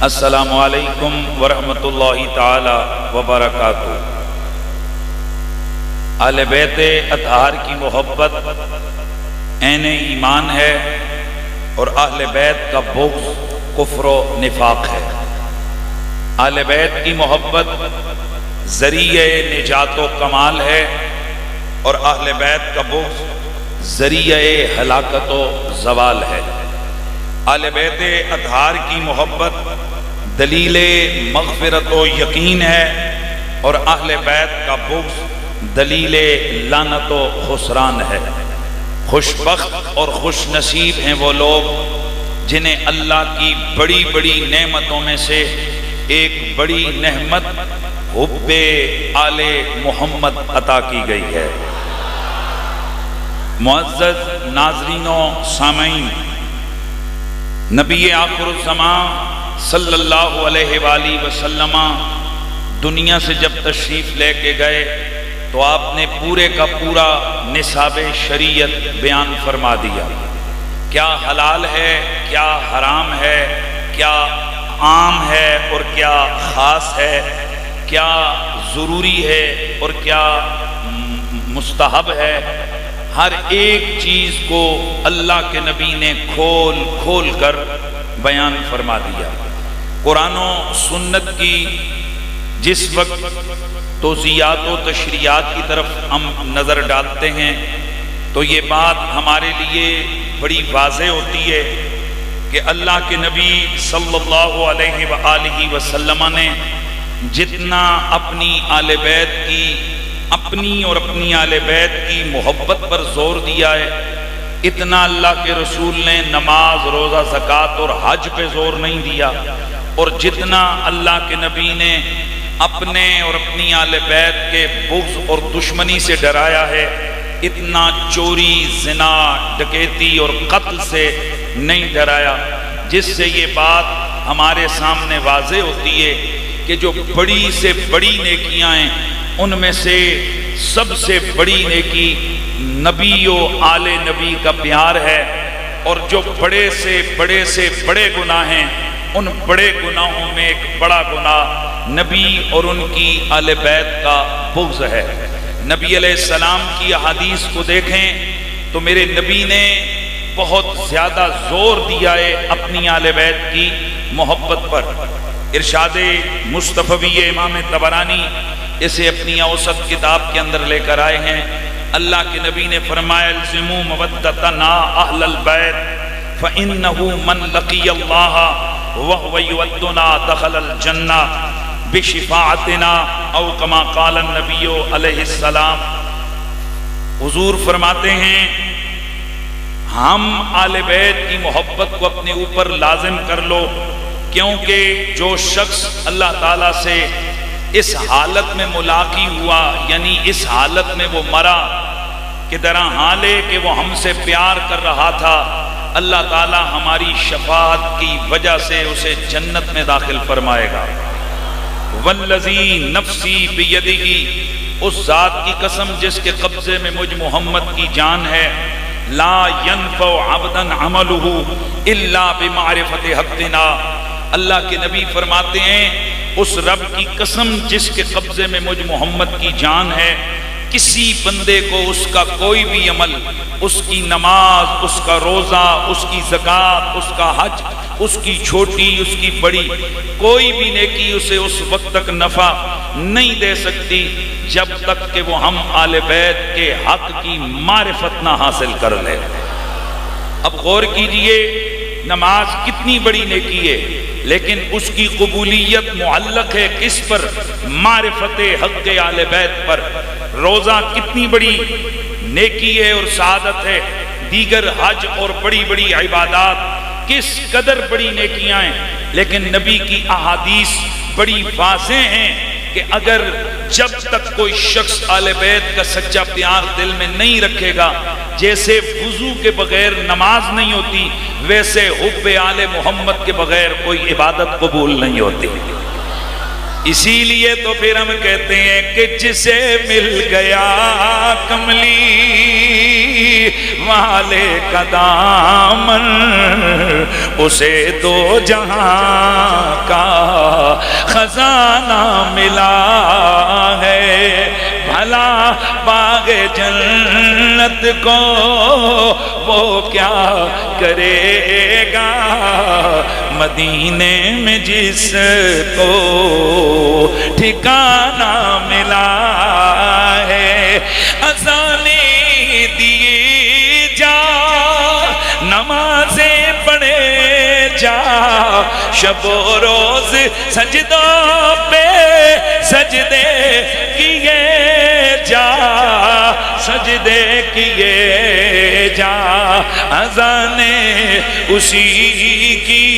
السلام علیکم ورحمۃ اللہ تعالی وبرکاتہ۔ اہل بیت اطہار کی محبت عین ایمان ہے اور اہل بیت کا بغض کفر و نفاق ہے۔ اہل بیت کی محبت ذریعہ نجات و کمال ہے اور اہل بیت کا بغض ذریعہ ہلاکت و زوال ہے۔ اہل بیت اطہار کی محبت دلیل مغفرت و یقین ہے اور اہل بیت کا بغض دلیل لعنت و خسران ہے۔ خوش بخت اور خوش نصیب ہیں وہ لوگ جنہیں اللہ کی بڑی بڑی نعمتوں میں سے ایک بڑی نعمت حب آل محمد عطا کی گئی ہے۔ معزز ناظرین و سامعین، نبی آخر الزمان صلی اللہ علیہ وآلہ وسلم دنیا سے جب تشریف لے کے گئے تو آپ نے پورے کا پورا نصاب شریعت بیان فرما دیا۔ کیا حلال ہے، کیا حرام ہے، کیا عام ہے اور کیا خاص ہے، کیا ضروری ہے اور کیا مستحب ہے، ہر ایک چیز کو اللہ کے نبی نے کھول کھول کر بیان فرما دیا۔ قرآن و سنت کی جس وقت توضیحات و تشریحات کی طرف ہم نظر ڈالتے ہیں تو یہ بات ہمارے لیے بڑی واضح ہوتی ہے کہ اللہ کے نبی صلی اللہ علیہ وآلہ وسلم نے جتنا اپنی آل بیت کی اپنی اور اپنی آل بیت کی محبت پر زور دیا ہے، اتنا اللہ کے رسول نے نماز، روزہ، زکوٰۃ اور حج پہ زور نہیں دیا، اور جتنا اللہ کے نبی نے اپنے اور اپنی آل بیت کے بغض اور دشمنی سے ڈرایا ہے، اتنا چوری، زنا، ڈکیتی اور قتل سے نہیں ڈرایا، جس سے یہ بات ہمارے سامنے واضح ہوتی ہے کہ جو بڑی سے بڑی نیکیاں ہیں ان میں سے سب سے بڑی نیکی نبی و آل نبی کا پیار ہے، اور جو بڑے سے بڑے گناہ ہیں ان بڑے گناہوں میں ایک بڑا گناہ نبی اور ان کی آل بیت کا بغض ہے۔ نبی علیہ السلام کی احادیث کو دیکھیں تو میرے نبی نے بہت زیادہ زور دیا ہے اپنی آل بیت کی محبت پر۔ ارشاد مصطفی امام طبرانی اسے اپنی اوسط کتاب کے اندر لے کر آئے ہیں۔ اللہ کے نبی نے فرمایا الزموا مودتنا اہل البیت فانہ من لقی اللہ وهو یودنا دخل الجنہ بشفاعتنا او کما قال النبی علیہ السلام۔ حضور فرماتے ہیں ہم آل بیت کی محبت کو اپنے اوپر لازم کر لو، کیونکہ جو شخص اللہ تعالیٰ سے اس حالت میں ملاقی ہوا، یعنی اس حالت میں وہ مرا کہ درا حال ہے کہ وہ ہم سے پیار کر رہا تھا، اللہ تعالیٰ ہماری شفاعت کی وجہ سے اسے جنت میں داخل فرمائے گا۔ والذی نفسی بیدہ، اس ذات کی قسم جس کے قبضے میں مجھ محمد کی جان ہے، لا ینفع عبدا عملہ الا بمعرفت حقنا۔ اللہ کے نبی فرماتے ہیں اس رب کی قسم جس کے قبضے میں مجھ محمد کی جان ہے، کسی بندے کو اس کا کوئی بھی عمل، اس کی نماز، اس کا روزہ، اس کی زکوٰۃ، اس کا حج، اس کی چھوٹی، اس کی بڑی، کوئی بھی نیکی اسے اس وقت تک نفع نہیں دے سکتی جب تک کہ وہ ہم آل بیت کے حق کی معرفت نہ حاصل کر لے۔ اب غور کیجئے، نماز کتنی بڑی نیکی ہے، لیکن اس کی قبولیت معلق ہے کس پر؟ معرفت حق آل بیت پر۔ روزہ کتنی بڑی نیکی ہے اور سعادت ہے، دیگر حج اور بڑی بڑی عبادات کس قدر بڑی نیکیاں ہیں، لیکن نبی کی احادیث بڑی واضح ہیں کہ اگر جب تک کوئی شخص آل بیت کا سچا پیار دل میں نہیں رکھے گا، جیسے وضو کے بغیر نماز نہیں ہوتی، ویسے حب آل محمد کے بغیر کوئی عبادت قبول نہیں ہوتی۔ اسی لیے تو پھر ہم کہتے ہیں کہ جسے مل گیا کملی والے کا دامن، اسے دو جہاں کا خزانہ ملا ہے، بھلا باغ جنت کو وہ کیا کرے گا، مدینے میں جس کو ٹھکانہ ملا ہے۔ اذانیں دیے جا، نمازیں پڑھے جا، شب و روز سجدوں پہ سجدے کیے جا، سجدے کیے جا، اذانیں اسی کی،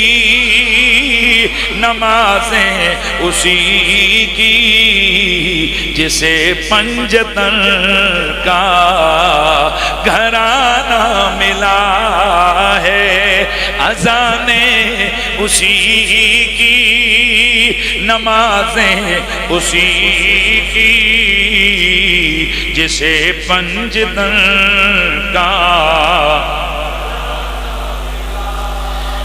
نمازیں اسی کی، جسے پنجتن کا گھرانہ ملا ہے، اذانیں اسی کی، نمازیں اسی کی، جسے پنجتن کا۔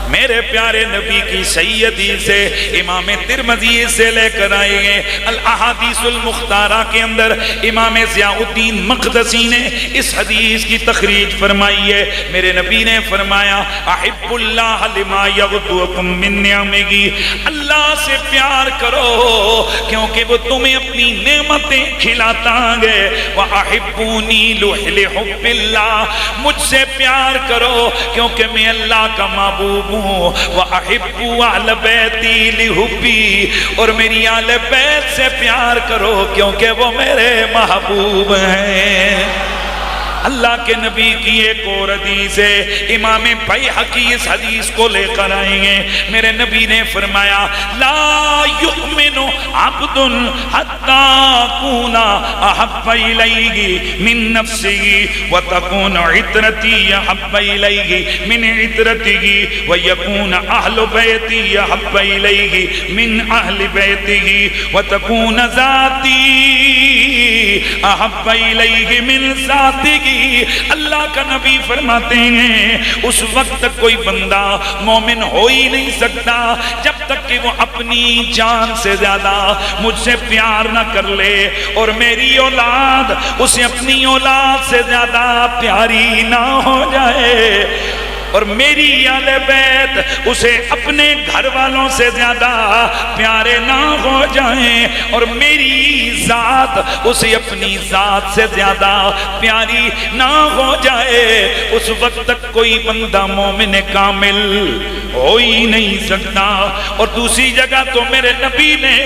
میرے پیارے نبی کی سیدی سے امام ترمذی سے لے کر آئے گے الاحادیث المختارہ کے اندر امام ضیاء الدین مقدسی نے اس حدیث کی تخریج فرمائی ہے۔ میرے نبی نے فرمایا احب اللہ لما یغدوکم من نعمہ، اللہ سے پیار کرو کیونکہ وہ تمہیں اپنی نعمتیں کھلاتا ہے، وَأَحِبُّونِي لِحُبِّ اللَّهِ، مجھ سے پیار کرو کیونکہ میں اللہ کا محبوب ہوں، وَأَحِبُّ أَهْلَ بَيْتِي لِحُبِّي، اور میری اہل بیت سے پیار کرو کیونکہ وہ میرے محبوب ہیں۔ اللہ کے نبی کی ایک اور حدیث ہے، امام بیہقی اس حدیث کو لے کر آئیں گے۔ میرے نبی نے فرمایا لا یؤمن عبد حتی اکون احب الیہ من نفسہ وتکون عطرتی احب الیہ من عطرتہ ویکون اہل بیتی احب الیہ من اہل بیتہ وتکون ذاتی احب الیہ من ذاتہ۔ اللہ کا نبی فرماتے ہیں اس وقت تک کوئی بندہ مومن ہو ہی نہیں سکتا جب تک کہ وہ اپنی جان سے زیادہ مجھ سے پیار نہ کر لے، اور میری اولاد اسے اپنی اولاد سے زیادہ پیاری نہ ہو جائے، اور میری اہل بیت اسے اپنے گھر والوں سے زیادہ پیارے نہ ہو جائیں، اور میری ذات اسے اپنی ذات سے زیادہ پیاری نہ ہو جائے، اس وقت تک کوئی بندہ مومن کامل ہو ہی نہیں سکتا۔ اور دوسری جگہ تو میرے نبی نے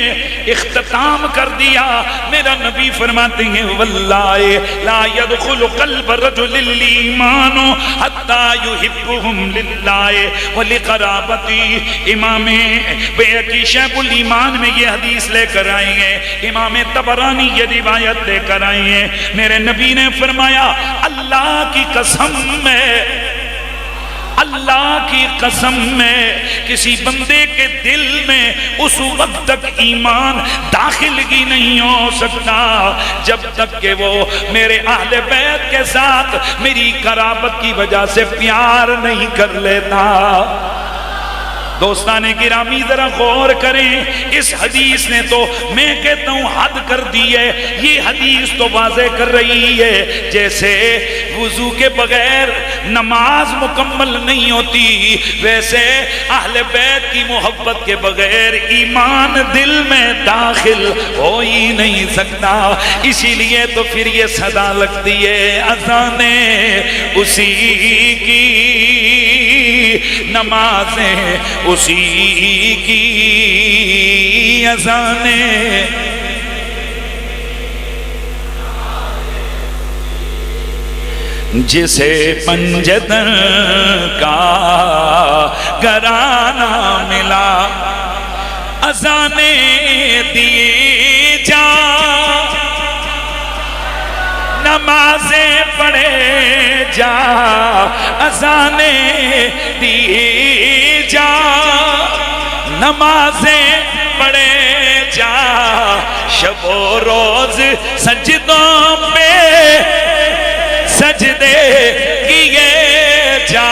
اختتام کر دیا، میرا نبی فرماتے ہیں واللہ لا يدخل قلب الرجل الایمان حتی یحبهم للہ ولقرابتی۔ امام بیہقی شیخ الایمان میں یہ حدیث لے کر آئیں گے، امام طبرانی یہ روایت لے کر آئیں گے۔ میرے نبی نے فرمایا اللہ کی قسم میں، اللہ کی قسم میں کسی بندے کے دل میں اس وقت تک ایمان داخل ہی نہیں ہو سکتا جب تک کہ وہ میرے اہل بیت کے ساتھ میری قرابت کی وجہ سے پیار نہیں کر لیتا۔ دوستان گرامی ذرا غور کریں، اس حدیث نے تو میں کہتا ہوں حد کر دی ہے۔ یہ حدیث تو واضح کر رہی ہے جیسے وضو کے بغیر نماز مکمل نہیں ہوتی، ویسے اہل بیت کی محبت کے بغیر ایمان دل میں داخل ہو ہی نہیں سکتا۔ اسی لیے تو پھر یہ صدا لگتی ہے اذانیں اسی کی، نمازیں اسی کی، اذانیں جسے پنجتن کا گھرانہ ملا، اذانیں دیے جا، نمازیں پڑھے جا، اذانیں دیے جا، نمازیں پڑھے جا، شب و روز سجدوں پہ سجدے کیے جا،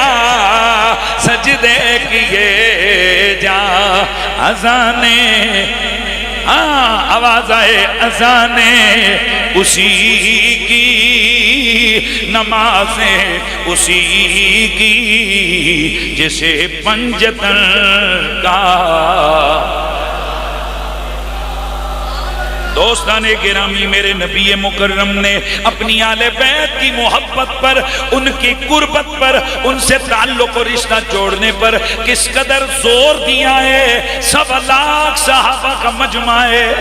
سجدے کیے جا، اذانیں آواز آئے اذانیں اسی کی، نمازیں اسی کی، جسے پنجتن کا۔ دوستان گرامی، میرے نبی مکرم نے اپنی آل بیت کی محبت پر، ان کی قربت پر، ان سے تعلق و رشتہ جوڑنے پر کس قدر زور دیا ہے۔ 1.25 لاکھ صحابہ کا مجمع ہے۔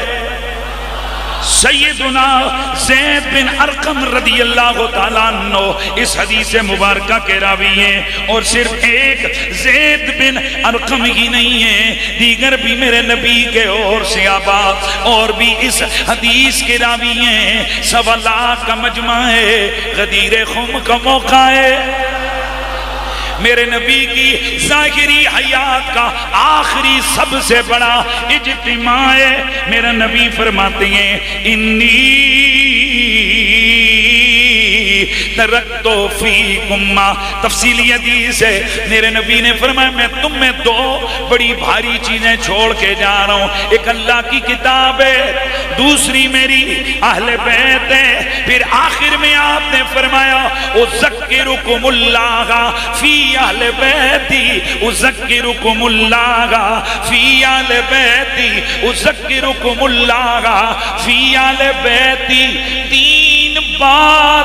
سیدنا زید بن ارقم رضی اللہ تعالیٰ عنہ اس حدیث مبارکہ کے راوی ہیں، اور صرف ایک زید بن ارقم ہی نہیں ہے، دیگر بھی میرے نبی کے اور صحابہ اور بھی اس حدیث کے راوی ہیں۔ 1.25 لاکھ کا مجمع ہے، غدیر خم کا موقع ہے۔ میرے نبی کی ظاہری حیات کا آخری سب سے بڑا اجتماع ہے۔ میرا نبی فرماتے ہیں انی ترکتو فیکم ما، تفصیلی حدیث ہے، میرے نبی نے فرمایا میں تم میں 2 بڑی بھاری چیزیں چھوڑ کے جا رہا ہوں، ایک اللہ کی کتاب ہے، دوسری میری اہل بیت ہے۔ پھر آخر میں آپ نے فرمایا اذکرکم اللہ فی اہل بیتی، اذکرکم اللہ فی اہل بیتی، اذکرکم اللہ فی اہل بیتی۔ 3 بار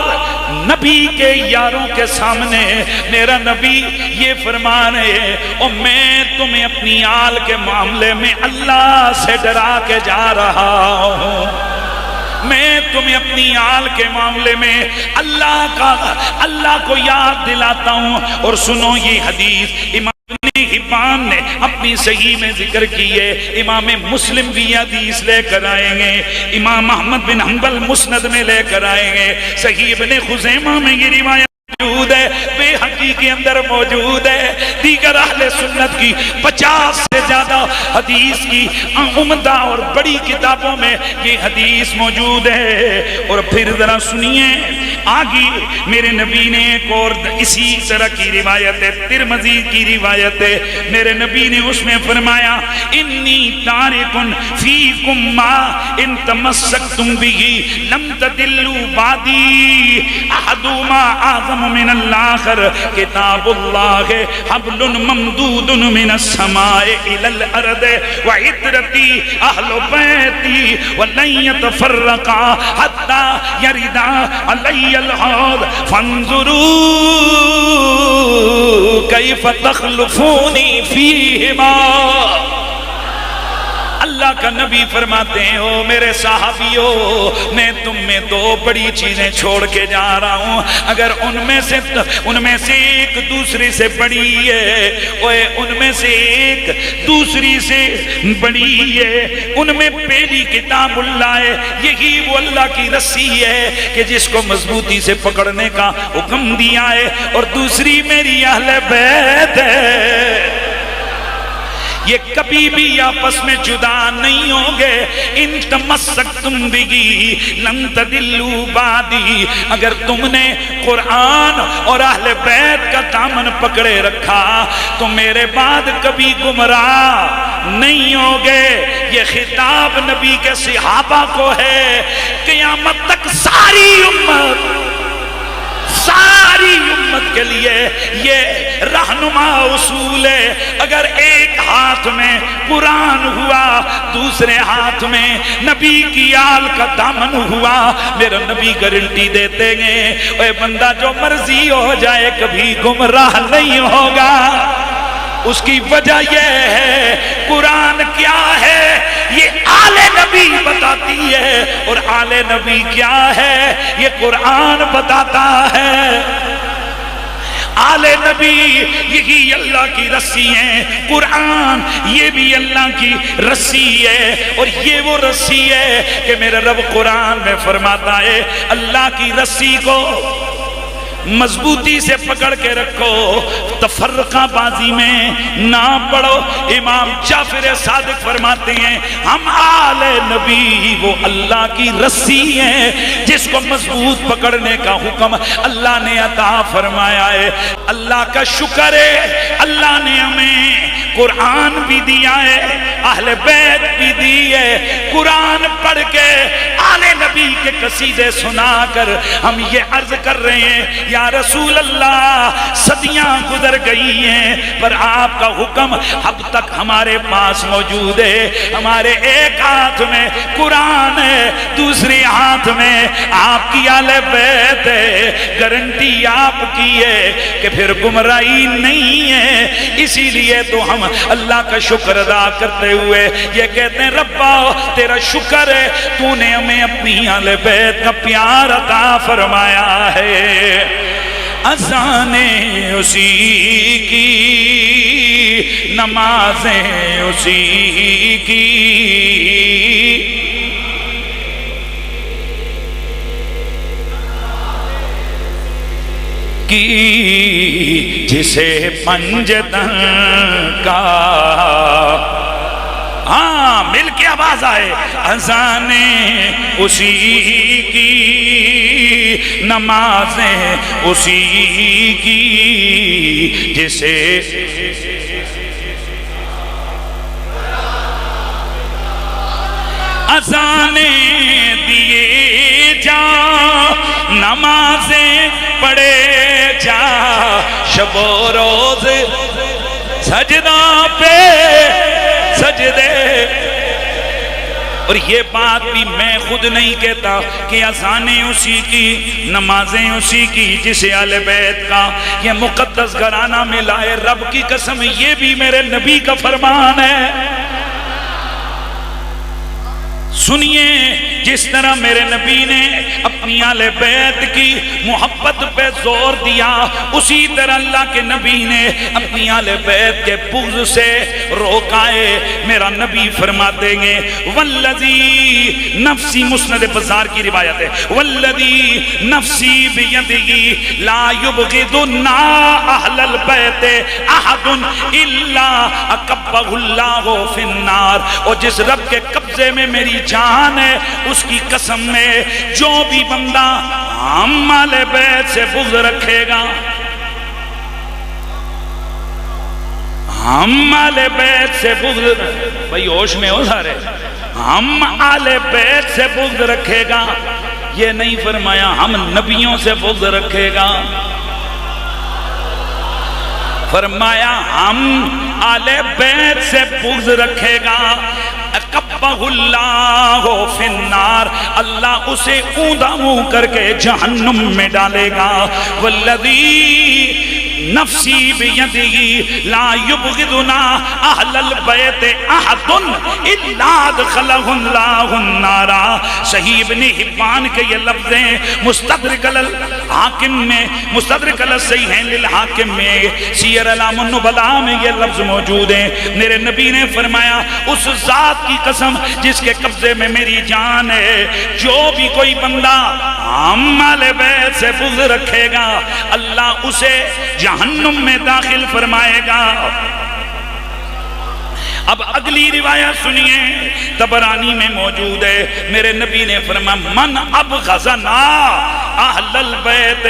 نبی کے یاروں کے سامنے میرا نبی یہ فرمان ہے، اور میں تمہیں اپنی آل کے معاملے میں اللہ سے ڈرا کے جا رہا ہوں، میں تمہیں اپنی آل کے معاملے میں اللہ کو یاد دلاتا ہوں۔ اور سنو یہ حدیث امام ابن حبان نے اپنی صحیح میں ذکر کی ہے، امام مسلم بھی حدیث لے کر آئیں گے، امام احمد بن حنبل مسند میں لے کر آئیں گے، صحیح ابن خزیمہ میں یہ روایت موجود ہے، بیہقی کے اندر موجود ہے، دیگر اہل سنت کی 50 سے زیادہ حدیث کی عمدہ اور بڑی کتابوں میں یہ حدیث موجود ہے۔ اور پھر ذرا سنیے آگے میرے نبی نے ایک اور اسی طرح کی روایت ہے، ترمذی کی روایت ہے، میرے نبی نے اس میں فرمایا انی تارکن فیکم ما ان تمسکتم بہ لم تضلوا بعدی احدہما اعظم من الآخر کتاب اللہ حبل ممدود من السماء الى الارض وعطرتی اہل بیتی ولن یتفرقا حتی یردا علی الحوض فانظروا کیف تخلفونی فیہما۔ اللہ کا نبی فرماتے ہیں او میرے صحابیوں، میں تم میں 2 بڑی چیزیں چھوڑ کے جا رہا ہوں، اگر ان میں سے ایک دوسری سے بڑی ہے، ان میں سے ایک دوسری سے بڑی ہے، ان میں پہلی کتاب اللہ ہے، یہی وہ اللہ کی رسی ہے کہ جس کو مضبوطی سے پکڑنے کا حکم دیا ہے، اور دوسری میری اہل بیت ہے، یہ کبھی بھی آپس میں جدا نہیں ہوں گے۔ ان تمسکتم بگی لن تضلوا بعدی، اگر تم نے قرآن اور اہل بیت کا دامن پکڑے رکھا تو میرے بعد کبھی گمراہ نہیں ہوگے۔ یہ خطاب نبی کے صحابہ کو ہے، قیامت تک ساری امت کے لیے یہ رہنما اصول ہے۔ اگر ایک ہاتھ میں قرآن ہوا، دوسرے ہاتھ میں نبی کی آل کا دامن ہوا، میرا نبی گارنٹی دیتے ہیں اے بندہ جو مرضی ہو جائے کبھی گمراہ نہیں ہوگا۔ اس کی وجہ یہ ہے قرآن کیا ہے یہ آل نبی بتاتی ہے، اور آل نبی کیا ہے یہ قرآن بتاتا ہے۔ آل نبی یہی اللہ کی رسی ہے، قرآن یہ بھی اللہ کی رسی ہے، اور یہ وہ رسی ہے کہ میرا رب قرآن میں فرماتا ہے اللہ کی رسی کو مضبوطی سے پکڑ کے رکھو، تفرقہ بازی میں نہ پڑو۔ امام جعفر صادق فرماتے ہیں ہم آل نبی وہ اللہ کی رسی ہیں جس کو مضبوط پکڑنے کا حکم اللہ نے عطا فرمایا ہے۔ اللہ کا شکر ہے اللہ نے ہمیں قرآن بھی دیا ہے، اہل بیت بھی دی ہے۔ قرآن پڑھ کے آل نبی کے قصیدے سنا کر ہم یہ عرض کر رہے ہیں یا رسول اللہ صدیاں گزر گئی ہیں پر آپ کا حکم اب تک ہمارے پاس موجود ہے۔ ہمارے ایک ہاتھ میں قرآن ہے، دوسری ہاتھ میں آپ کی آل بیت ہے، گارنٹی آپ کی ہے کہ پھر گمراہی نہیں ہے۔ اسی لیے تو ہم اللہ کا شکر ادا کرتے ہوئے یہ کہتے ہیں ربا تیرا شکر ہے تو نے ہمیں اپنی آل بیت کا پیار عطا فرمایا ہے۔ اذانیں اسی کی، نمازیں اسی کی، جسے پنجتن کا، ہاں مل کے آواز آئے، اذانیں اسی کی، نمازیں اسی کی، جسے اذانیں دیے جا، نمازیں پڑھے جا، شب و روز سجدہ پہ سجدے۔ اور یہ بات بھی میں خود نہیں کہتا کہ اذانیں اسی کی، نمازیں اسی کی، جسے آل بیت کا یہ مقدس گھرانہ میں لائے، رب کی قسم یہ بھی میرے نبی کا فرمان ہے۔ سنیے جس طرح میرے نبی نے اپنی آل بیت کی محبت پہ زور دیا، اسی طرح اللہ کے نبی نے اپنی آل بیت کے بغض سے روکائے۔ میرا نبی فرماتے ہیں والذی نفسی، مسند بزار کی روایت ہے، والذی نفسی بیدہی لا یبغضنا اہل البیت احد الا اکبہ اللہ فی النار۔ اور جس رب کے قبضے میں میری جان ہے اس کی قسم میں جو بھی بندہ ہم آل بیت سے بغض رکھے گا، ہم آل بیت سے بغض، بھئی ہوش میں ہو سارے، ہم آل بیت سے بغض رکھے گا، یہ نہیں فرمایا ہم نبیوں سے بغض رکھے گا، فرمایا ہم آل بیت سے بغض رکھے گا، اکبہ اللہ فی النار، اللہ اسے اوندا منہ کر کے جہنم میں ڈالے گا۔ والذی نفسی بیدہی لا یبغضنا اہل البیت احد الا ادخلہ اللہ النار۔ صحیح ابن حبان کے یہ لفظیں مستدرک الحاکم میں، مستدرک الصحیحین للحاکم میں، سیر اعلام النبلاء میں یہ لفظ موجود ہیں۔ میرے نبی نے فرمایا اس ذات کی قسم جس کے قبضے میں میری جان ہے، جو بھی کوئی بندہ ہم آل بیت سے بغض رکھے گا اللہ اسے جہنم میں داخل فرمائے گا۔ اب اگلی روایت سنیے، طبرانی میں موجود ہے، میرے نبی نے فرمایا من ابغضنا اہل البیت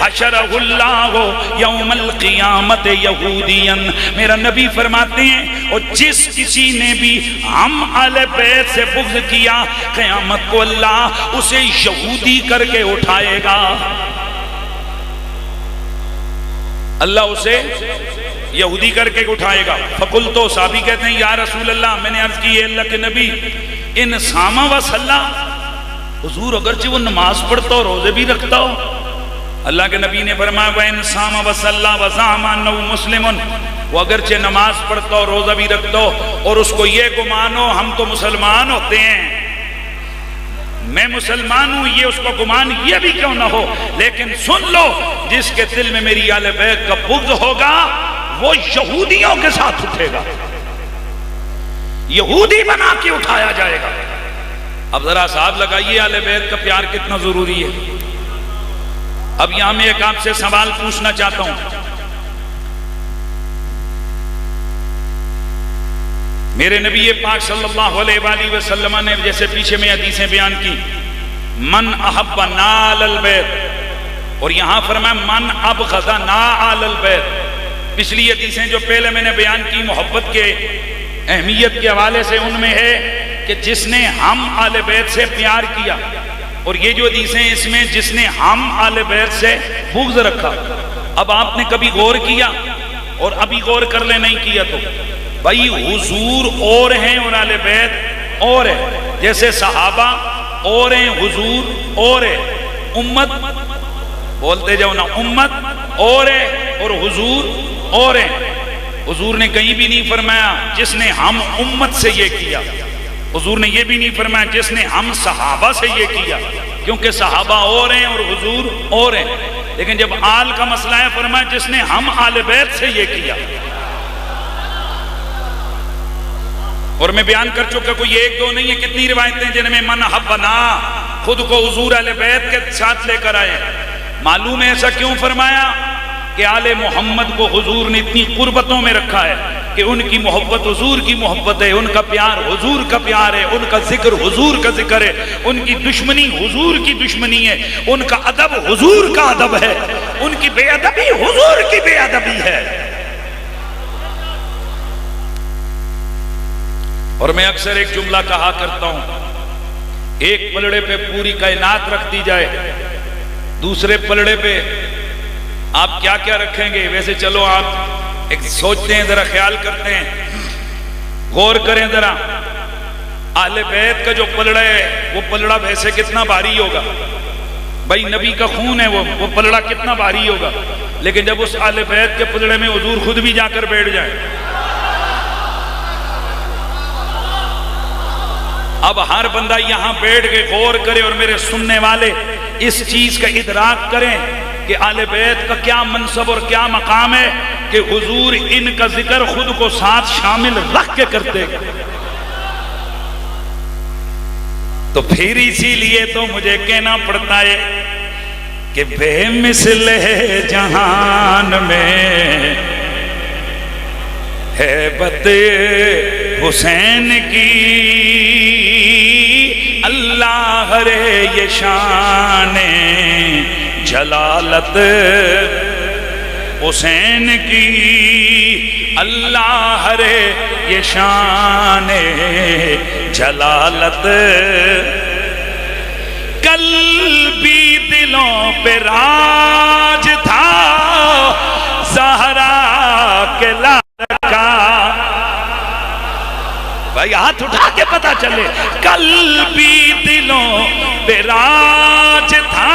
حشرہ اللہ یوم القیامت یہودیا۔ میرا نبی فرماتے ہیں اور جس کسی نے بھی ہم اہل بیت سے بغض کیا قیامت کو اللہ اسے یہودی کر کے اٹھائے گا، اللہ اسے یہودی کر کے اٹھائے گا۔ فقلتو، صحابی کہتے ہیں یا رسول اللہ، میں نے عرض کی ہے اللہ کے نبی ان ساما و صلی، حضور اگرچہ وہ نماز پڑھتا ہو روزے بھی رکھتا ہو، اللہ کے نبی نے فرمایا وَإِن صَامَ وَصَلَّى وَزَعَمَ أَنَّهُ مُسْلِمٌ، وہ اگرچہ نماز پڑھتا ہو روزہ بھی رکھتا ہو اور اس کو یہ گمان ہو ہم تو مسلمان ہوتے ہیں، میں مسلمان ہوں، یہ اس کو گمان یہ بھی کیوں نہ ہو، لیکن سن لو جس کے دل میں میری آل بیت کا بغض ہوگا وہ یہودیوں کے ساتھ اٹھے گا، یہودی بنا کے اٹھایا جائے گا۔ اب ذرا صاحب لگائیے آل بیت کا پیار کتنا ضروری ہے۔ اب یہاں میں ایک آپ سے سوال پوچھنا چاہتا ہوں، میرے نبی پاک صلی اللہ علیہ وآلہ وسلم نے جیسے پیچھے میں حدیثیں بیان کی من احب نال البیت، اور یہاں فرمایا من ابغض نا آل البیت، پچھلی حدیثیں جو پہلے میں نے بیان کی محبت کے اہمیت کے حوالے سے، ان میں ہے کہ جس نے ہم آل بیت سے پیار کیا، اور یہ جو حدیثیں اس میں جس نے ہم آل بیت سے بغض رکھا۔ اب آپ نے کبھی غور کیا، اور ابھی غور کر لے نہیں کیا تو بھائی حضور اور ہیں اور آل بیت اور ہے، جیسے صحابہ اور ہیں، حضور اور ہے، امت بولتے جاؤ نا، امت اور ہے اور حضور اور ہے۔ حضور نے کہیں بھی نہیں فرمایا جس نے ہم امت سے یہ کیا، حضور نے یہ بھی نہیں فرمایا جس نے ہم صحابہ سے یہ کیا، کیونکہ صحابہ اور ہیں اور حضور اور ہیں۔ لیکن جب آل کا مسئلہ ہے فرمایا جس نے ہم آل بیت سے یہ کیا۔ اور میں بیان کر چکا کوئی ایک دو نہیں ہے، کتنی روایتیں جن میں من حبنا، خود کو حضور آل بیت کے ساتھ لے کر آئے۔ معلوم ہے ایسا کیوں فرمایا کہ آل محمد کو حضور نے اتنی قربتوں میں رکھا ہے کہ ان کی محبت حضور کی محبت ہے، ان کا پیار حضور کا پیار ہے، ان کا ذکر حضور کا ذکر ہے، ان کی دشمنی حضور کی دشمنی ہے، ان کا ادب حضور کا ادب ہے، ان کی بے ادبی حضور کی بے ادبی ہے۔ اور میں اکثر ایک جملہ کہا کرتا ہوں، ایک پلڑے پہ پوری کائنات رکھ دی جائے، دوسرے پلڑے پہ آپ کیا کیا رکھیں گے؟ ویسے چلو آپ ایک سوچتے ہیں، ذرا خیال کرتے ہیں، غور کریں ذرا، اہل بیت کا جو پلڑا ہے وہ پلڑا ویسے کتنا بھاری ہوگا؟ بھائی نبی کا خون ہے، وہ پلڑا کتنا بھاری ہوگا؟ لیکن جب اس اہل بیت کے پلڑے میں حضور خود بھی جا کر بیٹھ جائیں، اب ہر بندہ یہاں بیٹھ کے غور کرے اور میرے سننے والے اس چیز کا ادراک کریں کہ آل بیت کا کیا منصب اور کیا مقام ہے کہ حضور ان کا ذکر خود کو ساتھ شامل رکھ کے کرتے ہیں۔ تو پھر اسی لیے تو مجھے کہنا پڑتا ہے کہ بے مثل ہے جہان میں ہیبت حسین کی، اللہ رے یہ شان جلالت حسین کی، اللہ رے یہ شان جلالت۔ کل بھی دلوں پہ راج تھا زہرا کے لال کا، بھائی ہاتھ اٹھا کے پتا چلے، کل بھی دلوں پہ راج تھا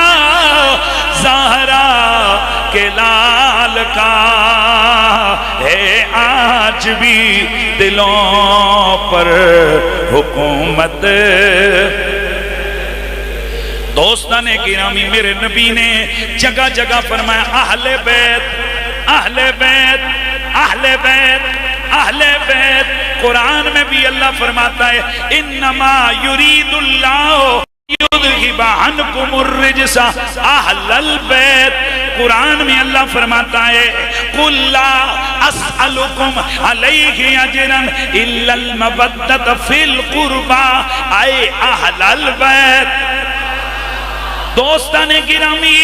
زہرا کے لال کا، ہے آج بھی دلوں پر حکومت۔ دوستان گرامی، میرے نبی نے جگہ جگہ فرمایا اہل بیت اہل بیت اہل بیت اہل بیت۔ قرآن میں بھی اللہ فرماتا ہے انما یرید اللہ یذہب عنکم الرجس اہل البیت۔ قرآن میں اللہ فرماتا ہے قل لا اسألکم علیہ اجرا الا المودۃ فی القربى، اے اہل البیت۔ دوستان گرامی،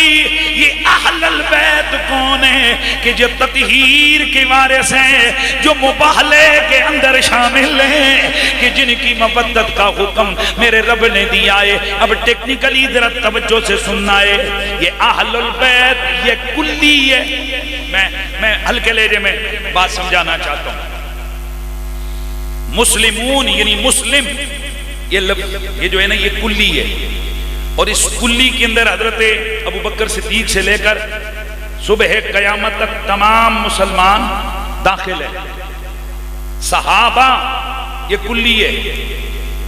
یہ اہل البیت کون ہے کہ جو تطہیر کے وارث ہیں، جو مباہلے کے اندر شامل ہیں، کہ جن کی مودت کا حکم میرے رب نے دیا ہے۔ اب ٹیکنیکلی ذرا توجہ سے سننا ہے، یہ اہل البیت یہ کلی ہے۔ میں ہلکے لہجے میں بات سمجھانا چاہتا ہوں۔ مسلمون یعنی مسلم، یہ جو ہے نا یہ کلی ہے، اور اس کلی کے اندر حضرت ابو بکر صدیق سے لے کر صبح قیامت تک تمام مسلمان داخل ہیں۔ صحابہ یہ کلی ہے،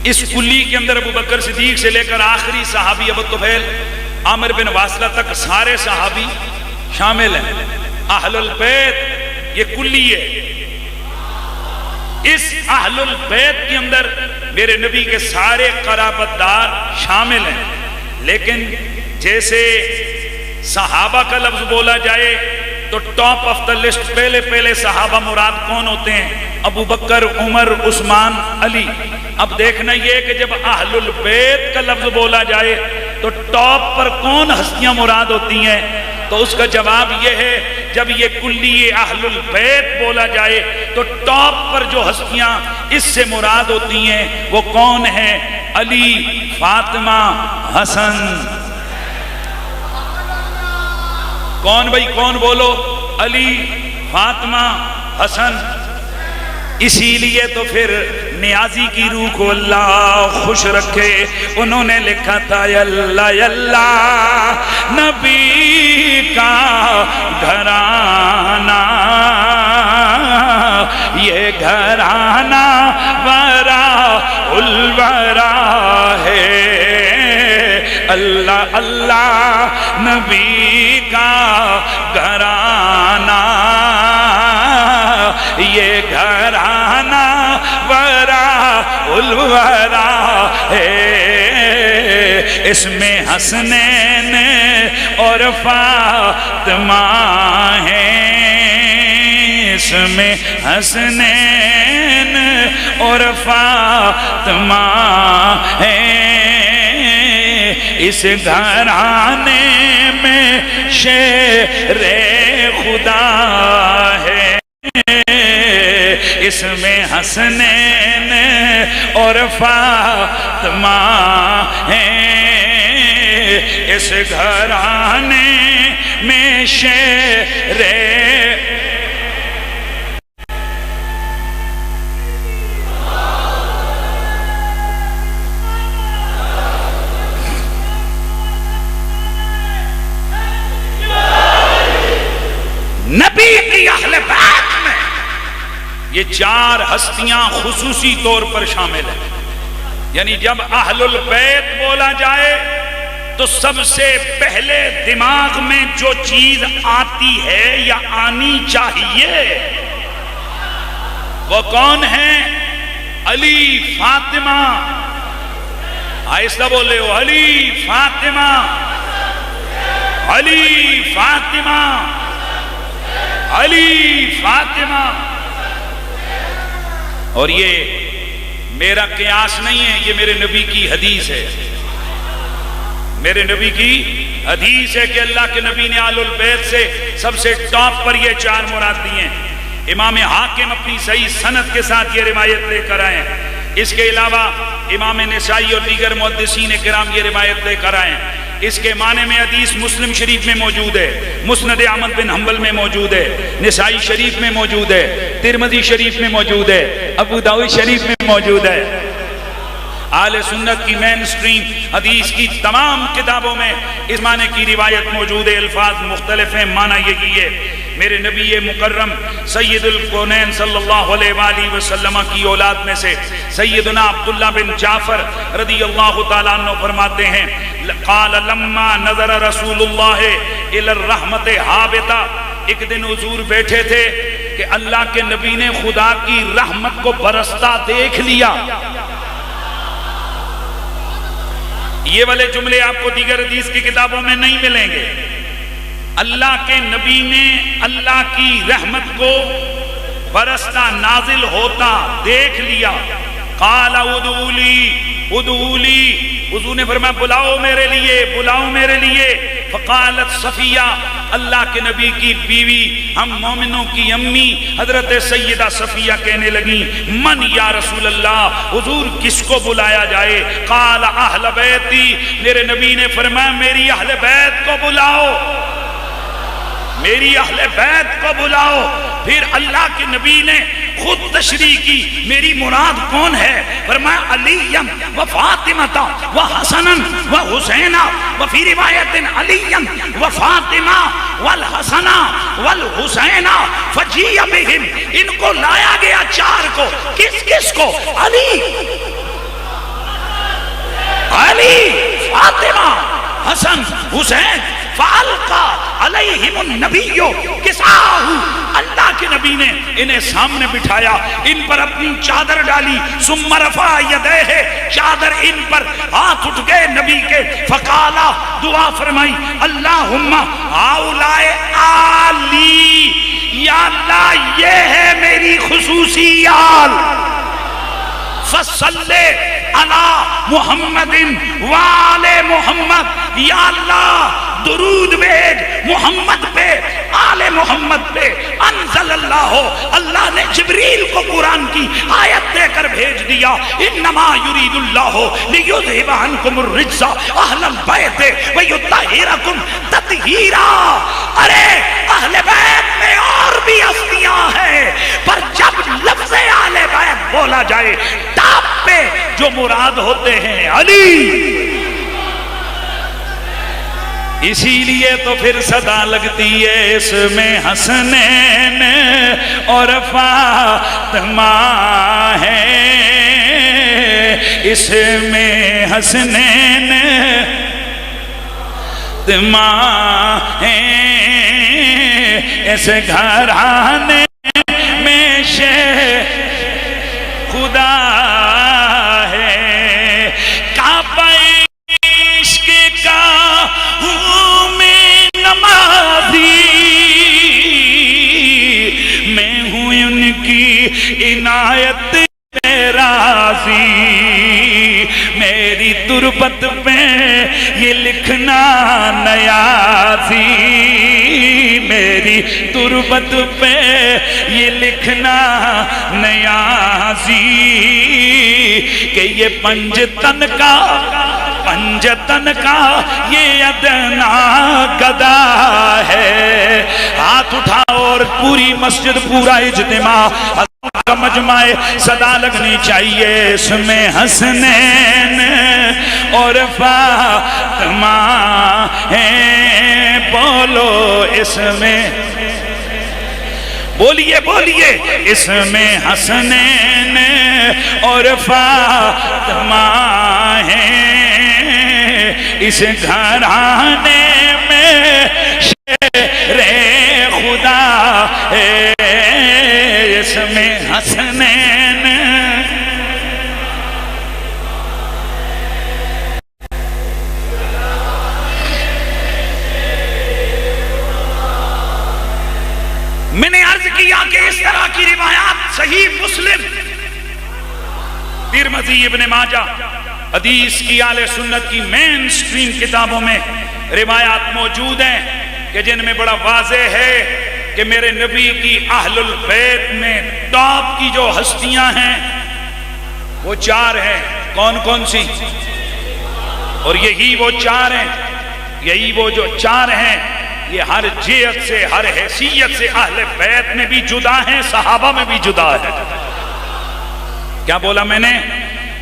اس کلی کے اندر ابو بکر صدیق سے لے کر آخری صحابی ابو طفیل عامر بن واصلہ تک سارے صحابی شامل ہیں۔ اہل البیت یہ کلی ہے۔ اس اہل البیت کے اندر میرے نبی کے سارے قرابت دار شامل ہیں، لیکن جیسے صحابہ کا لفظ بولا جائے تو ٹاپ آف دا لسٹ پہلے صحابہ مراد کون ہوتے ہیں؟ ابو بکر، عمر، عثمان، علی۔ اب دیکھنا یہ کہ جب اہل البیت کا لفظ بولا جائے تو ٹاپ پر کون ہستیاں مراد ہوتی ہیں؟ تو اس کا جواب یہ ہے جب یہ کلی اہل البیت بولا جائے تو ٹاپ پر جو ہستیاں اس سے مراد ہوتی ہیں وہ کون ہیں؟ علی، فاطمہ، حسن۔ کون بھائی کون بولو؟ علی، فاطمہ، حسن۔ اسی لیے تو پھر نیازی کی روح کو اللہ خوش رکھے، انہوں نے لکھا تھا اللہ اللہ نبی کا گھرانہ، یہ گھرانہ ورا الورا ہے، اللہ اللہ نبی کا گھرانہ، یہ گھرانہ ورا الورا ہے، اس میں حسنین اور فاطمہ ہیں، اس میں حسنین اور فاطمہ ہیں، اس گھرانے میں شیر خدا ہے، اس میں حسنین اور فاطمہ ہیں، اس گھرانے میں شیر نبی کی اہل بیت میں یہ چار ہستیاں خصوصی طور پر شامل ہیں، یعنی جب اہل البیت بولا جائے تو سب سے پہلے دماغ میں جو چیز آتی ہے یا آنی چاہیے وہ کون ہے؟ علی، فاطمہ، آہستہ بول رہے ہو، علی، فاطمہ، علی، فاطمہ، علی، فاطمہ۔ اور یہ میرا قیاس نہیں ہے، یہ میرے نبی کی حدیث ہے، میرے نبی کی حدیث ہے کہ اللہ کے نبی نے آل البیت سے سب سے ٹاپ پر یہ چار مراد دی ہیں۔ امام حاکم اپنی صحیح سند کے ساتھ یہ روایت لے کر آئے ہیں، اس کے علاوہ امام نسائی اور دیگر محدثین کرام یہ روایت لے کر آئے ہیں۔ اس کے معنی میں حدیث مسلم شریف میں موجود ہے، مسند احمد بن حنبل میں موجود ہے، نسائی شریف میں موجود ہے، ترمذی شریف میں موجود ہے، ابو داؤد شریف میں موجود ہے۔ اہل سنت کی مین سٹریم حدیث کی تمام کتابوں میں اس معنی کی روایت موجود ہے، الفاظ مختلف ہیں، معنی یہی ہے۔ میرے نبی مکرم سید الکونین صلی اللہ علیہ وآلہ وسلم کی اولاد میں سے سیدنا عبداللہ بن جعفر رضی اللہ تعالیٰ عنہ فرماتے ہیں، قال لما نظر رسول اللہ الی الرحمت حابطہ، ایک دن حضور بیٹھے تھے کہ اللہ کے نبی نے خدا کی رحمت کو برستا دیکھ لیا۔ یہ والے جملے آپ کو دیگر حدیث کی کتابوں میں نہیں ملیں گے۔ اللہ کے نبی نے اللہ کی رحمت کو برستا نازل ہوتا دیکھ لیا۔ قال ادعوا لی ادعوا لی، حضور نے فرمایا بلاؤ میرے لیے، بلاؤ میرے لیے۔ فقالت صفیہ، اللہ کے نبی کی بیوی، ہم مومنوں کی امی حضرت سیدہ صفیہ کہنے لگی، من یا رسول اللہ، حضور کس کو بلایا جائے؟ قال اہل بیتی، میرے نبی نے فرمایا میری اہل بیت کو بلاؤ، میری اہل بیت کو بلاؤ۔ پھر اللہ کے نبی نے خود تشریح کی، میری مراد کون ہے؟ فرمایا علی و فاطمہ و حسن و حسین، وفی روایت علی و فاطمہ والحسن والحسین فجیء بہم، ان کو لایا گیا چار کو، کس کس کو؟ علی، علی، فاطمہ، حسن، حسین، فَأَلْقَى عَلَيْهِمُ النَّبِيُّ كِسَاهُ، اللہ کے نبی نے انہیں سامنے بٹھایا، ان پر اپنی چادر ڈالی، ثُمَّ رَفَعَ يَدَيْهِ، چادر ان پر ہاتھ اٹھ گئے نبی کے، فَقَالَ، دعا فرمائی، اللہم ہؤلاء آلی، یا اللہ یہ ہے میری خصوصی آل، فَصَلِّ عَلَى مُحَمَّدٍ وَعَلَى مُحَمَّدٍ، یا اللہ درود بھیج محمد پہ، آل محمد پہ۔ انزل اللہ، اللہ نے جبریل کو قرآن کی آیت دے کر بھیج دیا، انما یرید اللہ لیذھب عنکم الرجس اہل البیت ویطہرکم تطہیرا۔ ارے اہل بیت میں اور بھی ہستیاں ہیں، پر جب لفظ اہل بیت بولا جائے ٹاپ پہ جو مراد ہوتے ہیں علی۔ اسی لیے تو پھر صدا لگتی ہے اس میں حسنین اور فاطمہ ہے، اس میں حسنین فاطمہ ہے، اس گھرانے میں شہ خدا ہے۔ کعبہ عشق کا ہوں میں نمازی، میں ہوں ان کی عنایت پہ راضی، میری تربت پہ یہ لکھنا نیازی، میری تربت پہ یہ لکھنا نیازی کہ یہ پنجتن کا یہ ادنا گدا ہے۔ ہاتھ اٹھاؤ اور پوری مسجد، پورا اجتماع کا مجمع صدا لگنی چاہیے، اس میں حسنین اور فاطمہ ہیں، بولو اس میں، بولیے بولیے، اس میں حسنین اور فاطمہ ہیں، اس گھرانے میں شیر خدا ہے، اس میں حسنین۔ میں نے عرض کیا کہ اس طرح کی روایات صحیح مسلم، ترمذی، ابن ماجہ، حدیث کی اہل سنت کی مین سٹریم کتابوں میں روایات موجود ہیں کہ جن میں بڑا واضح ہے کہ میرے نبی کی اہل البیت میں ٹاپ کی جو ہستیاں ہیں وہ 4 ہیں۔ کون کون سی؟ اور یہی وہ 4 ہیں، یہی وہ جو 4 ہیں، یہ ہر جہت سے، ہر حیثیت سے اہل بیت میں بھی جدا ہیں، صحابہ میں بھی جدا ہے۔ کیا بولا میں نے؟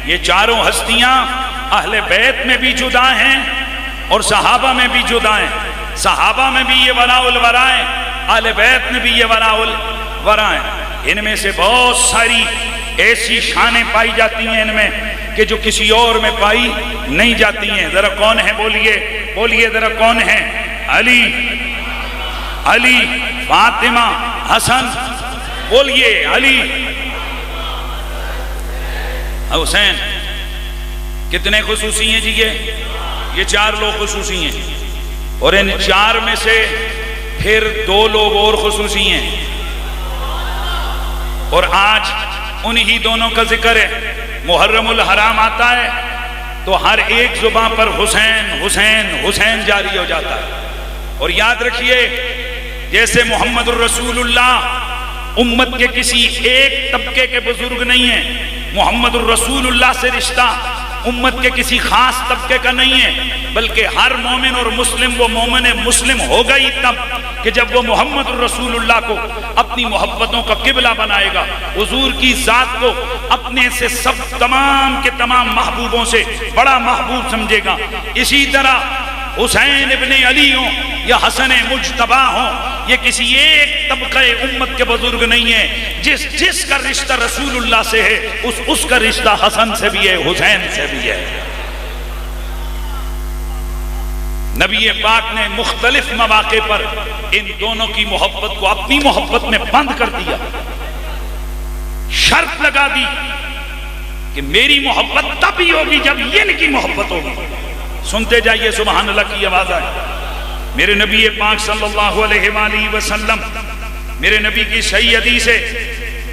یہ 4 ہستیاں اہل بیت میں بھی جدا ہیں اور صحابہ میں بھی جدا ہیں۔ صحابہ میں بھی یہ وراء الورا ہیں، اہل بیت میں بھی یہ وراء الورا ہیں۔ ان میں سے بہت ساری ایسی شانیں پائی جاتی ہیں ان میں کہ جو کسی اور میں پائی نہیں جاتی ہیں۔ ذرا کون ہے؟ بولیے بولیے ذرا کون ہے؟ علی، فاطمہ، حسن، بولیے علی، حسین۔ کتنے خصوصی ہیں جی؟ یہ 4 لوگ خصوصی ہیں، اور ان 4 میں سے پھر 2 لوگ اور خصوصی ہیں، اور آج انہی دونوں کا ذکر ہے۔ محرم الحرام آتا ہے تو ہر ایک زبان پر حسین حسین حسین جاری ہو جاتا ہے۔ اور یاد رکھیے، جیسے محمد الرسول اللہ امت کے کسی ایک طبقے کے بزرگ نہیں ہیں، محمد الرسول اللہ سے رشتہ امت کے کسی خاص طبقے کا نہیں ہے، بلکہ ہر مومن اور مسلم وہ مومن مسلم ہوگا ہی تب کہ جب وہ محمد الرسول اللہ کو اپنی محبتوں کا قبلہ بنائے گا، حضور کی ذات کو اپنے سے سب تمام کے تمام محبوبوں سے بڑا محبوب سمجھے گا۔ اسی طرح حسین ابن علی ہوں یا حسن مجتبی ہوں، یہ کسی ایک طبقہ امت کے بزرگ نہیں ہیں۔ جس کا رشتہ رسول اللہ سے ہے اس کا رشتہ حسن سے بھی ہے، حسین سے بھی ہے۔ نبی پاک نے مختلف مواقع پر ان دونوں کی محبت کو اپنی محبت میں بند کر دیا، شرط لگا دی کہ میری محبت تب ہی ہوگی جب یہ ان کی محبت ہوگی۔ سنتے جائیے، سبحان اللہ کی آواز آئے۔ میرے نبی پاک صلی اللہ علیہ وآلہ وسلم، میرے نبی کی صحیح حدیث ہے،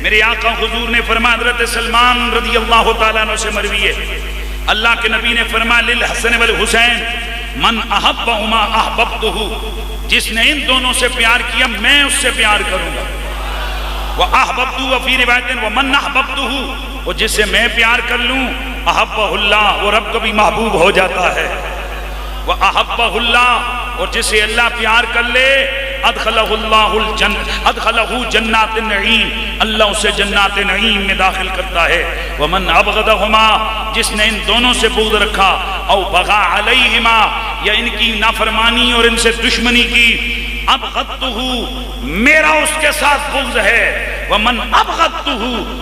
میرے آقا حضور نے فرمایا، حضرت سلمان رضی اللہ تعالیٰ عنہ سے مروی ہے، اللہ کے نبی نے فرمایا للحسن والحسین من احبہما احببتہ، جس نے ان دونوں سے پیار کیا میں اس سے پیار کروں گا، وَأَحْبَبْتُهُ وَفِي رِوَایَةٍ وَمَنْ أَحْبَبْتُهُ، اور جس سے میں پیار کر لوں احبہ اللہ، وہ رب کا بھی محبوب ہو جاتا ہے، وَأَحْبَّهُ اللہ، اور جس سے اللہ پیار کر لے ادخلہ جنات النعیم، اللہ اسے جنات نعیم میں داخل کرتا ہے، ومن ابغضہما، جس نے ان دونوں سے بغض رکھا، او بغا علیہما، یا ان کی نافرمانی اور ان سے دشمنی کی، ابغضتہ، میرا اس کے ساتھ بغض ہے، ومن ابغضتہ،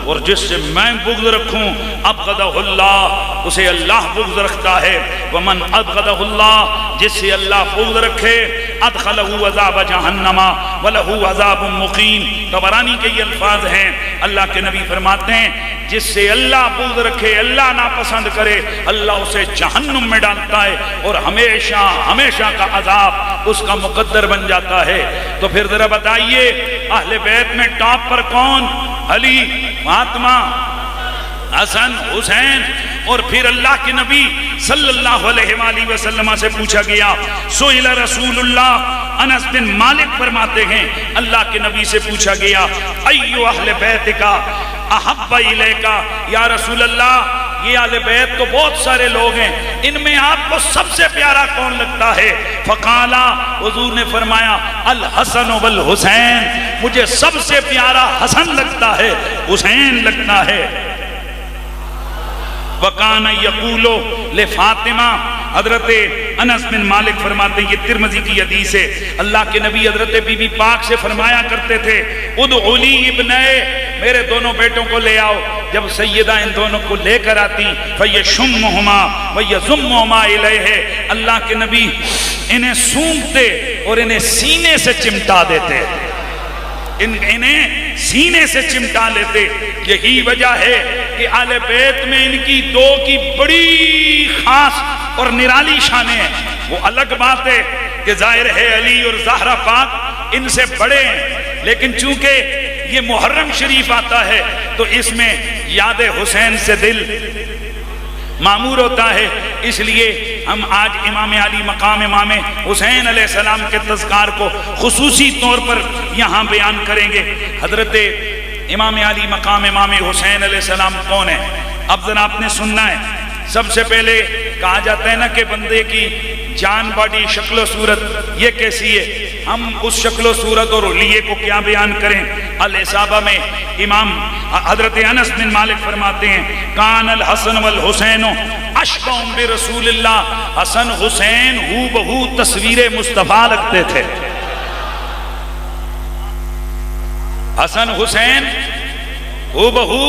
اور جس سے میں بغض رکھوں ابغضہ اللہ، اسے اللہ بغض رکھتا ہے، ومن ابغضہ اللہ، جس سے اللہ بغض رکھے ادخلہ عذاب جہنم ولہ عذاب مقیم۔ طبرانی کے یہ الفاظ ہیں، اللہ کے نبی فرماتے ہیں جس سے اللہ بغض رکھے، اللہ ناپسند کرے، اللہ اسے جہنم میں ڈالتا ہے اور ہمیشہ ہمیشہ کا عذاب اس کا مقدر بن جاتا ہے۔ تو پھر ذرا بتائیے اہل بیت میں ٹاپ پر کون؟ علی، فاطمہ، حسن، حسین، اور پھر اللہ کے نبی صلی اللہ علیہ وآلہ وسلم سے پوچھا گیا، سئل رسول اللہ، انس بن مالک فرماتے ہیں اللہ کے نبی سے پوچھا گیا، ایو اہل بیت کا احب الیکا، یا رسول اللہ یہ اہل بیت تو بہت سارے لوگ ہیں، ان میں آپ کو سب سے پیارا کون لگتا ہے؟ فقالا، حضور نے فرمایا الحسن والحسین، مجھے سب سے پیارا حسن لگتا ہے، حسین لگتا ہے۔ وَقَانَ يَقُولُ لِفَاطِمَةَ، حضرت انس بن مالک فرماتے ہیں، یہ ترمذی کی حدیث ہے، اللہ کے نبی حضرت بی بی پاک سے فرمایا کرتے تھے، ادعو لی ابنائے، میرے دونوں بیٹوں کو لے آؤ۔ جب سیدہ ان دونوں کو لے کر آتی فَيَشُمُّهُمَا وَيَزُمُّهُمَا إِلَيْهِ، اللہ کے نبی انہیں سونگتے اور انہیں سینے سے چمٹا دیتے، انہیں سینے سے چمٹا لیتے۔ یہی وجہ ہے کہ اہل بیت میں ان کی دو کی بڑی خاص اور نرالی شانیں ہیں۔ وہ الگ بات ہے کہ ظاہر ہے علی اور زہرا پاک ان سے بڑے ہیں، لیکن چونکہ یہ محرم شریف آتا ہے تو اس میں یاد حسین سے دل معمور ہوتا ہے، اس لیے ہم آج امام علی مقام امام حسین علیہ السلام کے تذکار کو خصوصی طور پر یہاں بیان کریں گے۔ حضرت امام علی مقام امام حسین علیہ السلام کون ہے؟ اب ذرا آپ نے سننا ہے۔ سب سے پہلے کہا جاتا ہے نا کہ بندے کی جان باڈی شکل و صورت یہ کیسی ہے، ہم اس شکل و صورت اور حلیے کو کیا بیان کریں۔ الاصابہ میں امام حضرت انس بن مالک فرماتے ہیں، کان الحسن والحسین اشبہ برسول اللہ، حسن حسین ہو بہو تصویر مصطفیٰ لگتے تھے۔ حسن حسین ہو بہو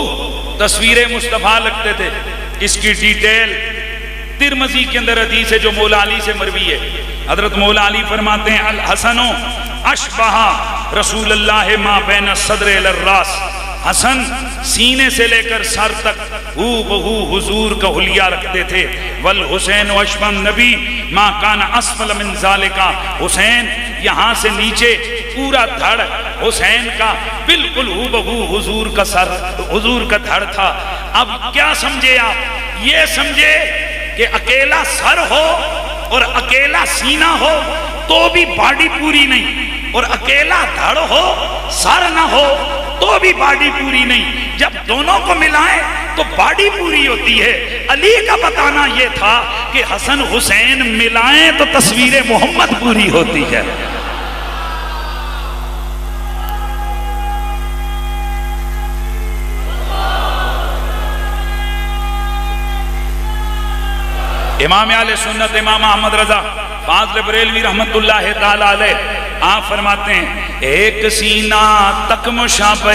تصویر مصطفیٰ لگتے تھے۔ اس کی ڈیٹیل ترمذی کے اندر حدیث ہے جو مولا علی سے مروی ہے۔ حضرت مولا علی فرماتے ہیں، الحسن اشبہ رسول اللہ ما بین الصدر الی الراس، حسن سینے سے لے کر سر تک ہو بہو حضور کا حلیہ رکھتے تھے۔ والحسین اشبہ النبی ما کان اسفل من ذالک، حسین یہاں سے نیچے پورا دھڑ حسین کا بالکل ہو بہو حضور کا سر، حضور کا دھڑ تھا۔ اب کیا سمجھے آپ؟ یہ سمجھے کہ اکیلا سر ہو اور اکیلا سینہ ہو تو بھی باڈی پوری نہیں، اور اکیلا دھڑ ہو سر نہ ہو تو بھی باڈی پوری نہیں، جب دونوں کو ملائیں تو باڈی پوری ہوتی ہے۔ علی کا بتانا یہ تھا کہ حسن حسین ملائیں تو تصویر محمد پوری ہوتی ہے۔ امام اہل سنت امام احمد رضا فاضل بریلوی رحمت اللہ تعالی علیہ آپ فرماتے ہیں، ایک سینہ تک مشابہ،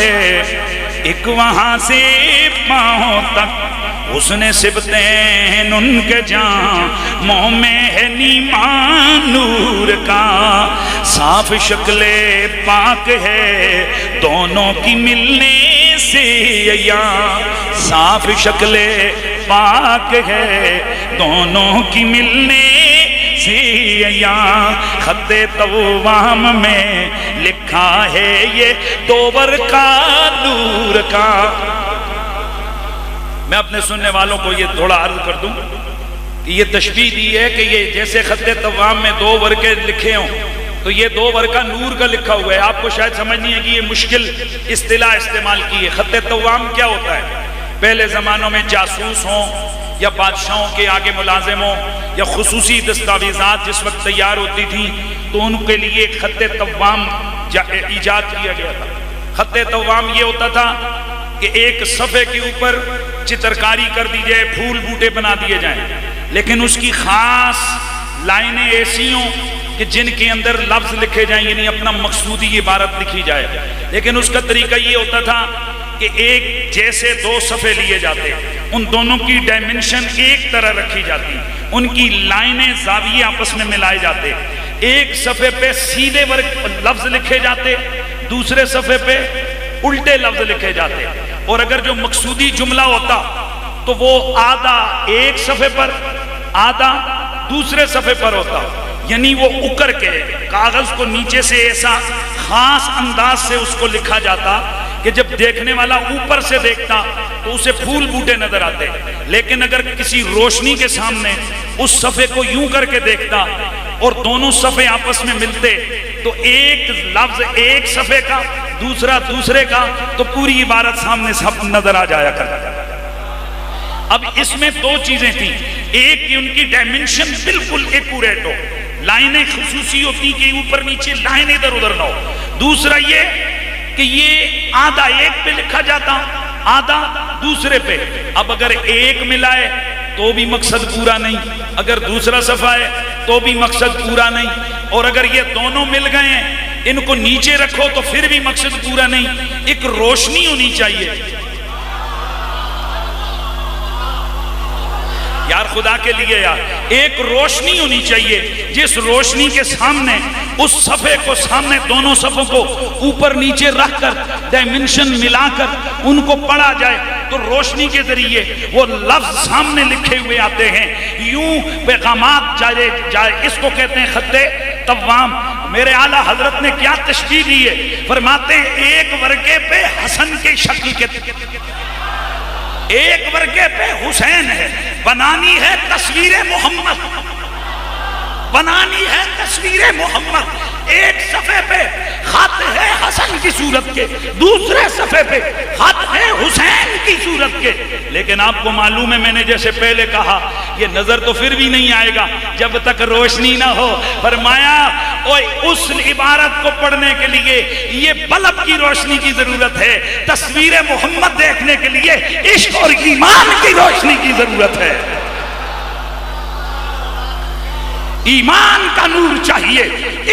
ایک وہاں سے پاؤں تک، حسن سبتین ان کے جاموں میں ہے نیمان نور کا، صاف شکل پاک ہے دونوں کی ملنے سے، یا صاف شکل پاک ہے دونوں کی ملنے سے، یا خط توام میں لکھا ہے یہ دوبر کا نور کا۔ میں اپنے سننے والوں کو یہ تھوڑا عرض کر دوں، یہ تشبیہ دی ہے کہ یہ جیسے خط توام میں 2 ورقے لکھے ہوں تو یہ 2 ورقہ نور کا لکھا ہوا ہے. آپ کو شاید سمجھ نہیں ہے کہ یہ مشکل اصطلاح استعمال کی ہے. خط توام کیا ہوتا ہے؟ پہلے زمانوں میں جاسوس ہوں یا بادشاہوں کے آگے ملازم ہوں یا خصوصی دستاویزات جس وقت تیار ہوتی تھی تو ان کے لیے خط توام ایجاد کیا گیا تھا. خط توام یہ ہوتا تھا کہ ایک صفحے کے اوپر چترکاری کر دی جائے، پھول بوٹے بنا دیے جائیں، لیکن اس کی خاص لائنیں ایسی ہوں کہ جن کے اندر لفظ لکھے جائیں، یعنی اپنا مقصودی عبارت لکھی جائے. لیکن اس کا طریقہ یہ ہوتا تھا کہ ایک جیسے 2 صفحے لیے جاتے، ان دونوں کی ڈائمنشن ایک طرح رکھی جاتی، ان کی لائنیں زاویے آپس میں ملائے جاتے. ایک صفحے پہ سیدھے لفظ لکھے جاتے، دوسرے صفحے پہ الٹے لفظ لکھے جاتے. اور اگر جو مقصودی جملہ ہوتا تو وہ آدھا ایک صفحے پر آدھا دوسرے صفحے پر ہوتا، یعنی وہ اکر کے کاغذ کو نیچے سے ایسا خاص انداز سے اس کو لکھا جاتا کہ جب دیکھنے والا اوپر سے دیکھتا تو اسے پھول بوٹے نظر آتے. لیکن اگر کسی روشنی کے سامنے اس صفحے کو یوں کر کے دیکھتا اور دونوں صفحے آپس میں ملتے تو ایک لفظ ایک صفحے کا دوسرا دوسرے کا، تو پوری عبارت سامنے سب نظر آ جایا کرتا. اب اس میں 2 چیزیں تھیں، ایک کہ ان کی ڈائمنشن بالکل ایکوریٹ ہو، لائنیں خصوصی ہوتی کہ اوپر نیچے لائن ادھر ادھر نہ ہو. دوسرا یہ کہ یہ آدھا ایک پہ لکھا جاتا آدھا دوسرے پہ. اب اگر ایک ملائے تو بھی مقصد پورا نہیں، اگر دوسرا صفحہ ہے تو بھی مقصد پورا نہیں، اور اگر یہ دونوں مل گئے ہیں ان کو نیچے رکھو تو پھر بھی مقصد پورا نہیں. ایک روشنی ہونی چاہیے یار، خدا کے لیے یار، ایک روشنی ہونی چاہیے جس روشنی کے سامنے اس صفحے کو سامنے دونوں صفحوں کو اوپر نیچے رکھ کر ڈائمنشن ملا کر ان کو پڑھا جائے تو روشنی کے ذریعے وہ لفظ سامنے لکھے ہوئے آتے ہیں. یوں پیغامات جائے اس کو کہتے ہیں خط توام. میرے اعلیٰ حضرت نے کیا تشبیہ دی ہے، فرماتے ہیں ایک ورقے پہ حسن کی شکل کے، ایک ورقے پہ حسین ہے، بنانی ہے تصویر محمد، بنانی ہے تصویر محمد. ایک صفحے پہ خط ہے حسن کی صورت کے، دوسرے صفحے پہ خط ہے حسین کی صورت کے. لیکن آپ کو معلوم ہے، میں نے جیسے پہلے کہا، یہ نظر تو پھر بھی نہیں آئے گا جب تک روشنی نہ ہو. فرمایا اس عبارت کو پڑھنے کے لیے یہ بلب کی روشنی کی ضرورت ہے، تصویر محمد دیکھنے کے لیے عشق اور ایمان کی روشنی کی ضرورت ہے. ایمان کا نور چاہیے،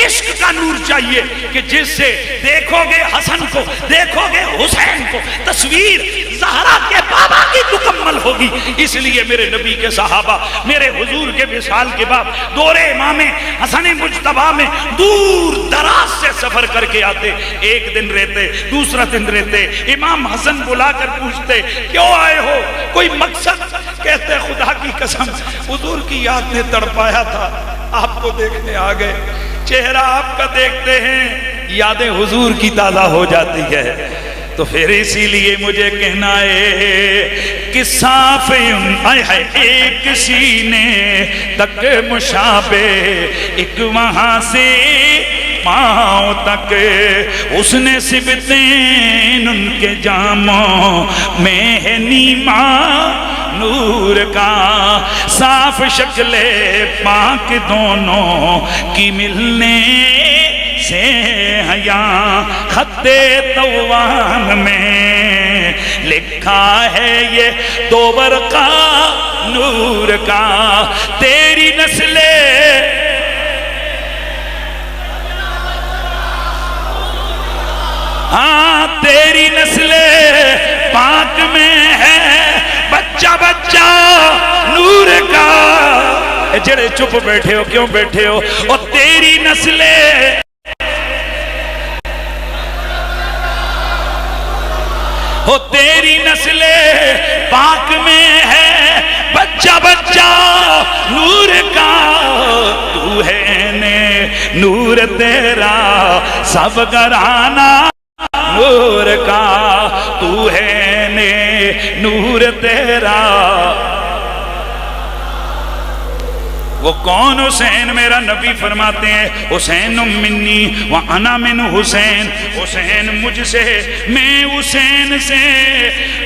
عشق کا نور چاہیے کہ جس سے دیکھو گے حسن کو، دیکھو گے حسین کو، تصویر زہرا کے بابا کی مکمل ہوگی. اس لیے میرے نبی کے صحابہ میرے حضور کے وصال کے بعد دور امام حسن مجتبی میں دور دراز سے سفر کر کے آتے. ایک دن رہتے، دوسرا دن رہتے. امام حسن بلا کر پوچھتے کیوں آئے ہو، کوئی مقصد؟ کہتے خدا کی قسم حضور کی یاد نے تڑپایا تھا، آپ کو دیکھنے آ گئے. چہرہ آپ کا دیکھتے ہیں یادیں حضور کی تازہ ہو جاتی ہے. تو پھر اسی لیے مجھے کہنا ہے کہ صاف ہے ایک سینے تک مشابہ، ایک وہاں سے پاؤں تک حسن سبتین ان کے جاموں میں ہے نیما نور کا. صاف شکل پاک دونوں کی ملنے سے حیا خط توام میں لکھا ہے یہ 2 ورقہ نور کا. تیری نسل ہاں تیری نسل پاک میں ہے بچہ بچہ نور کا. جڑے چپ بیٹھے ہو کیوں بیٹھے ہو؟ اور تیری نسل ہو، تیری نسل پاک میں ہے بچہ بچہ نور کا. تو ہے نور تیرا سب گھرانہ نور کا، تو ہے نور تیرا. وہ کون حسین؟ میرا نبی فرماتے ہیں حسین منی وانا من حسین، حسین مجھ سے میں حسین سے،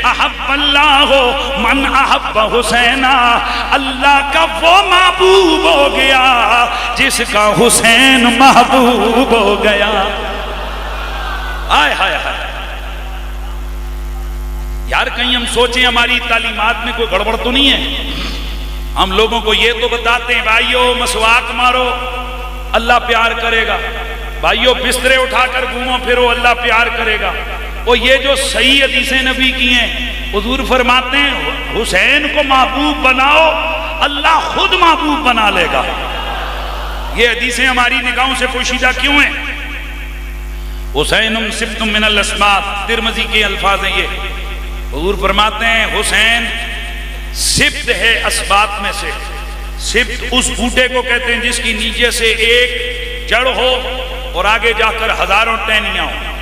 احب اللہ من احب حسینہ، اللہ کا وہ محبوب ہو گیا جس کا حسین محبوب ہو گیا۔ آئے ہائے ہائے یار، کہیں ہم سوچیں ہماری تعلیمات میں کوئی گڑبڑ تو نہیں ہے؟ ہم لوگوں کو یہ تو بتاتے ہیں بھائیو مسواک مارو اللہ پیار کرے گا، بھائیو بسترے اٹھا کر گھومو پھرو اللہ پیار کرے گا۔ وہ یہ جو صحیح حدیثیں نبی کی ہیں، حضور فرماتے ہیں حسین کو محبوب بناؤ اللہ خود محبوب بنا لے گا۔ یہ حدیثیں ہماری نگاہوں سے پوشیدہ کیوں ہیں؟ حسین سبت من الاسباط، ترمذی کے الفاظ ہیں یہ، حضور فرماتے ہیں حسین سبت ہے اسباط میں سے۔ سبت اس بوٹے کو کہتے ہیں جس کی نیچے سے ایک جڑ ہو اور آگے جا کر ہزاروں ٹہنیاں ہوں۔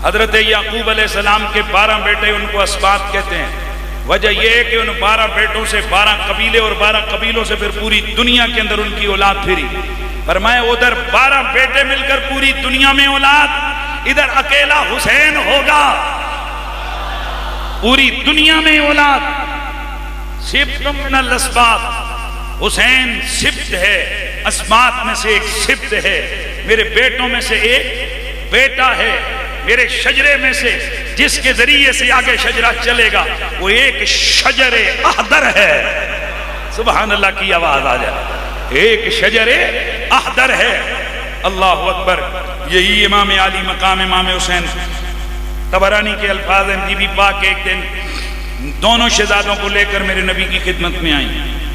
حضرت یعقوب علیہ السلام کے 12 بیٹے، ان کو اسباط کہتے ہیں۔ وجہ یہ ہے کہ ان 12 بیٹوں سے 12 قبیلے اور 12 قبیلوں سے پھر پوری دنیا کے اندر ان کی اولاد پھری۔ فرمایا ادھر 12 بیٹے مل کر پوری دنیا میں اولاد، ادھر اکیلا حسین ہوگا پوری دنیا میں اولاد۔ سبت من الاسباط، حسین سبت ہے اسباط میں سے ایک سبت ہے، میرے بیٹوں میں سے ایک بیٹا ہے، میرے شجرے میں سے جس کے ذریعے سے آگے شجرہ چلے گا وہ ایک شجر اخضر ہے۔ سبحان اللہ کی آواز آ جائے، ایک شجر اخضر ہے۔ اللہ اکبر۔ یہی امام عالی مقام امام حسین، طبرانی کے الفاظ ہیں، بی بی پاک ایک دن دونوں شہزادوں کو لے کر میرے نبی کی خدمت میں آئیں،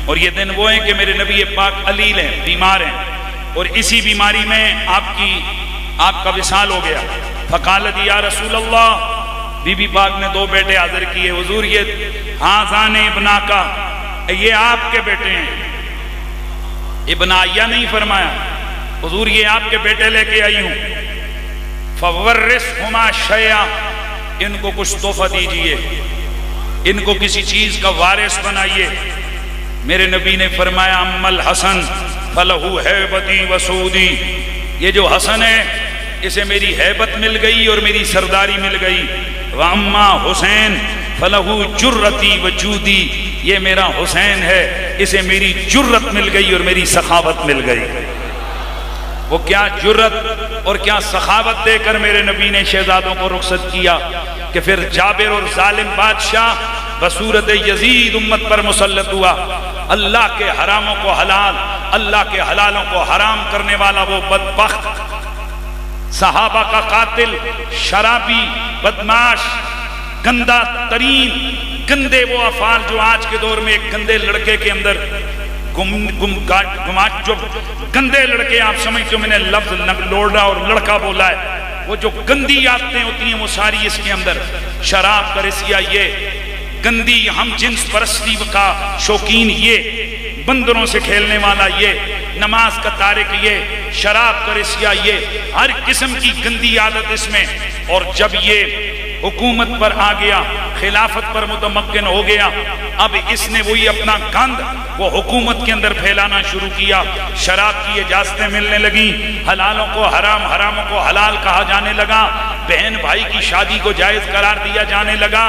اور یہ دن وہ ہیں کہ میرے نبی پاک علیل ہیں، بیمار ہیں، اور اسی بیماری میں آپ کا وصال ہو گیا۔ فقالت یا رسول اللہ، بی بی پاک نے 2 بیٹے حاضر کیے، حضور یہ ہاذان ابنا کا، یہ آپ کے بیٹے ہیں، ابنایا نہیں فرمایا، حضور یہ آپ کے بیٹے لے کے آئی ہوں، فورثہما شیئا، ان کو کچھ تحفہ دیجئے، ان کو کسی چیز کا وارث بنائیے۔ میرے نبی نے فرمایا اما الحسن فلہ ہیبتی وسودی، یہ جو حسن ہے اسے میری ہیبت مل گئی اور میری سرداری مل گئی، واما حسین فلہ جرتی وجودی، یہ میرا حسین ہے اسے میری جرت مل گئی اور میری سخاوت مل گئی۔ وہ کیا جرت اور کیا سخاوت دے کر میرے نبی نے شہزادوں کو رخصت کیا کہ پھر جابر اور ظالم بادشاہ بصورت یزید امت پر مسلط ہوا۔ اللہ کے حراموں کو حلال، اللہ کے حلالوں کو حرام کرنے والا وہ بدبخت، صحابہ کا قاتل، شرابی، بدماش، گندہ ترین گندے وہ افعال جو آج کے دور میں ایک گندے لڑکے کے اندر جو گندے لڑکے، آپ سمجھتے ہو میں نے لفظ لوڑا اور لڑکا بولا ہے، وہ جو گندی عادتیں ہوتی ہیں وہ ساری اس کے اندر، شراب کا رسیا یہ، گندی ہم جنس پرستی کا شوقین یہ، بندروں سے کھیلنے والا یہ، نماز کا تارک یہ، شراب کا رسیا یہ، ہر قسم کی گندی عادت اس میں۔ اور جب یہ حکومت پر آ گیا، خلافت پر متمکن ہو گیا، اب اس نے وہی اپنا گند وہ حکومت کے اندر پھیلانا شروع کیا۔ شراب کی اجازتیں ملنے لگیں، حلالوں کو حرام، حراموں کو حلال کہا جانے لگا، بہن بھائی کی شادی کو جائز قرار دیا جانے لگا،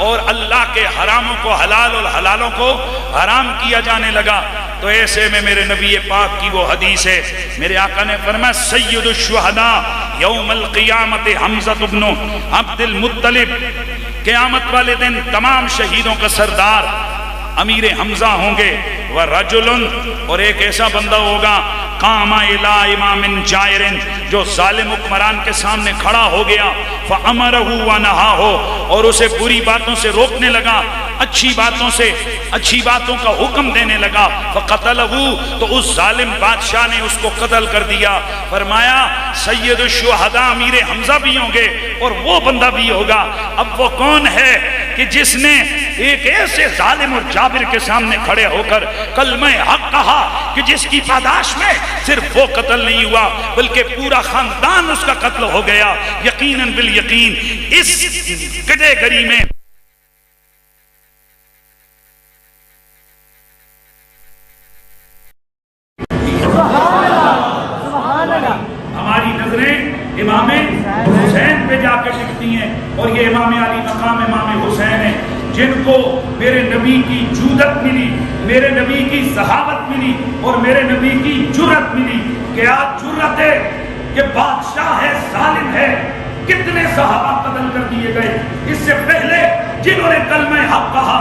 اور اللہ کے حراموں کو حلال اور حلالوں کو حرام کیا جانے لگا۔ تو ایسے میں میرے نبی پاک کی وہ حدیث ہے، میرے آقا نے فرمایا سید الشہداء یوم القیامت حمزہ بن عبد المطلب، قیامت والے دن تمام شہیدوں کا سردار امیر حمزہ ہوں گے، ورجل، اور ایک ایسا بندہ ہوگا قام الی امام جائر، جو ظالم حکمران کے سامنے کھڑا ہو گیا، فامرہ ونہاہ، اور اسے بری باتوں سے روکنے لگا، اچھی باتوں سے اچھی باتوں کا حکم دینے لگا، فقتلہ، تو اس ظالم بادشاہ نے اس کو قتل کر دیا۔ فرمایا سید الشہداء امیر حمزہ بھی ہوں گے اور وہ بندہ بھی ہوگا۔ اب وہ کون ہے کہ جس نے ایک ایسے ظالم اور جابر کے سامنے کھڑے ہو کر کلمہ حق کہا کہ جس کی پاداش میں صرف وہ قتل نہیں ہوا بلکہ پورا خاندان اس کا قتل ہو گیا۔ یقیناً بالیقین اس کیٹیگری میں اور یہ امام علی مقام امام حسین ہے جن کو میرے نبی کی جودت ملی، میرے نبی کی صحابت ملی اور میرے نبی کی جرت ملی کہ آج جرت ہے کہ بادشاہ ہے، ظالم ہے، کتنے صحابہ قتل کر دیے گئے، اس سے پہلے جنہوں نے کلمہ حق کہا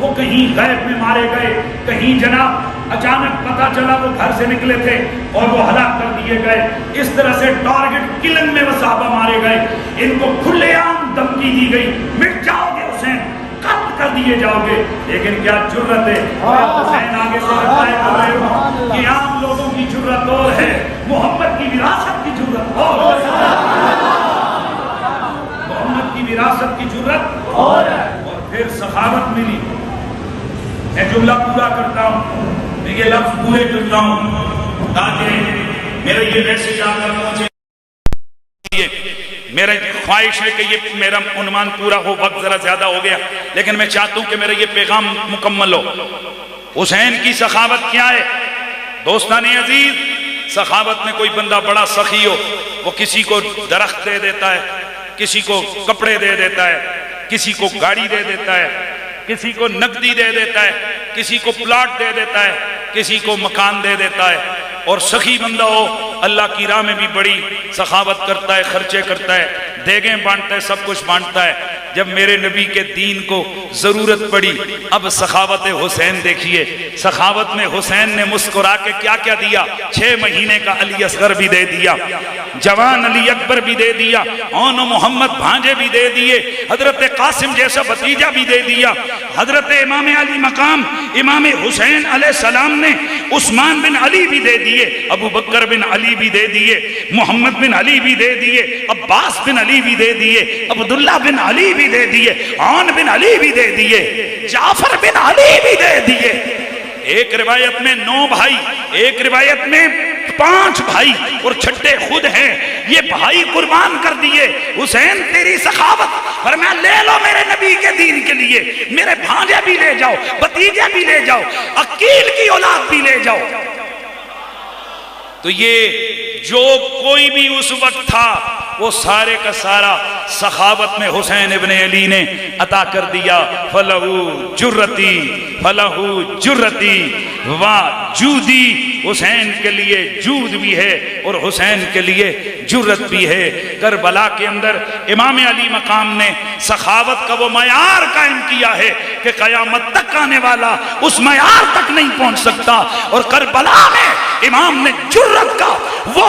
وہ کہیں غیب میں مارے گئے، کہیں جناب اچانک پتہ چلا وہ گھر سے نکلے تھے اور وہ ہلاک کر دیے گئے۔ اس طرح سے ٹارگٹ کلنگ میں وہ صحابہ مارے گئے، ان کو کھلے عام دھمکی دی گئی، مٹ جاؤ گے حسین، قتل کر دیے جاؤ گے۔ لیکن کیا جرت ہے، حسین آگے سے بتائے کر رہے ہو کہ عام لوگوں کی جرت اور ہے، محمد کی وراثت کی جرت اور ہے، محمد کی وراثت کی جرت اور پھر سخاوت ملی۔ میں جملہ پورا کرتا ہوں، میں یہ لفظ پورے کرتا ہوں تاکہ میرا یہ میسج آپ تک پہنچے۔ میرا خواہش ہے کہ یہ میرا عنوان پورا ہو، وقت ذرا زیادہ ہو گیا لیکن میں چاہتا ہوں کہ میرا یہ پیغام مکمل ہو۔ حسین کی سخاوت کیا ہے؟ دوستان عزیز، سخاوت میں کوئی بندہ بڑا سخی ہو، وہ کسی کو درخت دے دیتا ہے، کسی کو کپڑے دے دیتا ہے، کسی کو گاڑی دے دیتا ہے، کسی کو نقدی دے دیتا ہے، کسی کو پلاٹ دے دیتا ہے، کسی کو مکان دے دیتا ہے، اور سخی بندہ ہو اللہ کی راہ میں بھی بڑی سخاوت کرتا ہے، خرچے کرتا ہے، دیگیں بانٹتا ہے، سب کچھ بانٹتا ہے۔ جب میرے نبی کے دین کو ضرورت پڑی، اب سخاوت حسین دیکھیے، سخاوت میں حسین نے مسکرا کے کیا کیا دیا؟ 6 مہینے کا علی اصغر بھی دے دیا، جوان علی اکبر بھی دے دیا، اون و محمد بھانجے بھی دے دیے، حضرت قاسم جیسا بھتیجا بھی دے دیا، حضرت امام علی مقام امام حسین علیہ السلام نے عثمان بن علی بھی دے دیے، ابو بکر بن علی بھی دے دیے، محمد بن علی بھی دے دیے، عباس بن علی بھی دے دیے، عبداللہ بن علی بھی دے دیے، عون بن علی بھی دے دیے، جعفر بن علی بھی دے دیے۔ ایک روایت میں 9 بھائی، ایک روایت میں 5 بھائی اور چھٹے خود ہیں، یہ بھائی قربان کر دیے۔ حسین تیری سخاوت، فرمایا لے لو میرے نبی کے دین کے لیے، میرے بھانجے بھی لے جاؤ، بھتیجے بھی لے جاؤ، عقیل کی اولاد بھی لے جاؤ۔ تو یہ جو کوئی بھی اس وقت تھا وہ سارے کا سارا سخاوت میں حسین ابن علی نے عطا کر دیا۔ فَلَهُ جُرَّتِي فَلَهُ جُرَّتِي وَجُودِي، حسین کے لیے جود بھی ہے اور حسین کے لیے جرت بھی ہے۔ کربلا کے اندر امام علی مقام نے سخاوت کا وہ معیار قائم کیا ہے کہ قیامت تک آنے والا اس معیار تک نہیں پہنچ سکتا، اور کربلا میں امام نے جرت کا وہ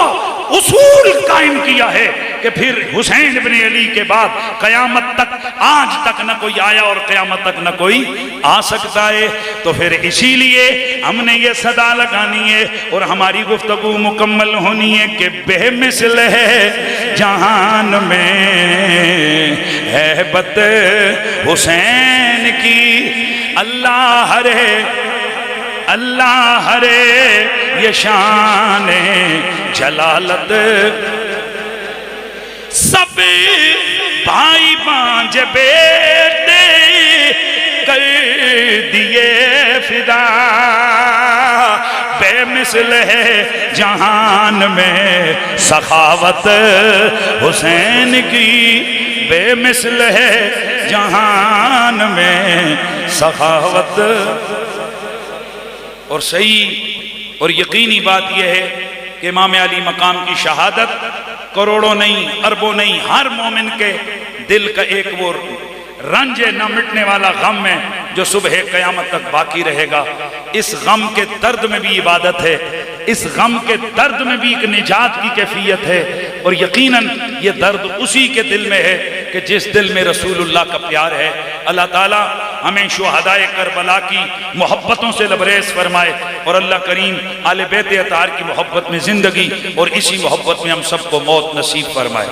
اصول قائم کیا ہے کہ پھر حسین ابن علی کے بعد قیامت تک آج تک نہ کوئی آیا اور قیامت تک نہ کوئی آ سکتا ہے۔ تو پھر اسی لیے ہم نے یہ صدا لگانی ہے اور ہماری گفتگو مکمل ہونی ہے کہ بے مثل ہے جہان میں ہیبت حسین کی، اللہ ہرے اللہ ہرے یہ شان جلالت، سب بھائی بانج بیٹے کر دیے فدا، بے مثل ہے جہان میں سخاوت حسین کی، بے مثل ہے جہان میں سخاوت۔ اور صحیح اور یقینی بات یہ ہے کہ امام علی مقام کی شہادت کروڑوں نہیں، اربوں نہیں، ہر مومن کے دل کا ایک وہ رنج نہ مٹنے والا غم ہے جو صبح قیامت تک باقی رہے گا۔ اس غم کے درد میں بھی عبادت ہے، اس غم کے درد میں بھی ایک نجات کی کیفیت ہے، اور یقیناً یہ درد اسی کے دل میں ہے کہ جس دل میں رسول اللہ کا پیار ہے۔ اللہ تعالیٰ ہمیں شہدائے کربلا کی محبتوں سے لبریز فرمائے، اور اللہ کریم آل بیت اطہار کی محبت میں زندگی اور اسی محبت میں ہم سب کو موت نصیب فرمائے۔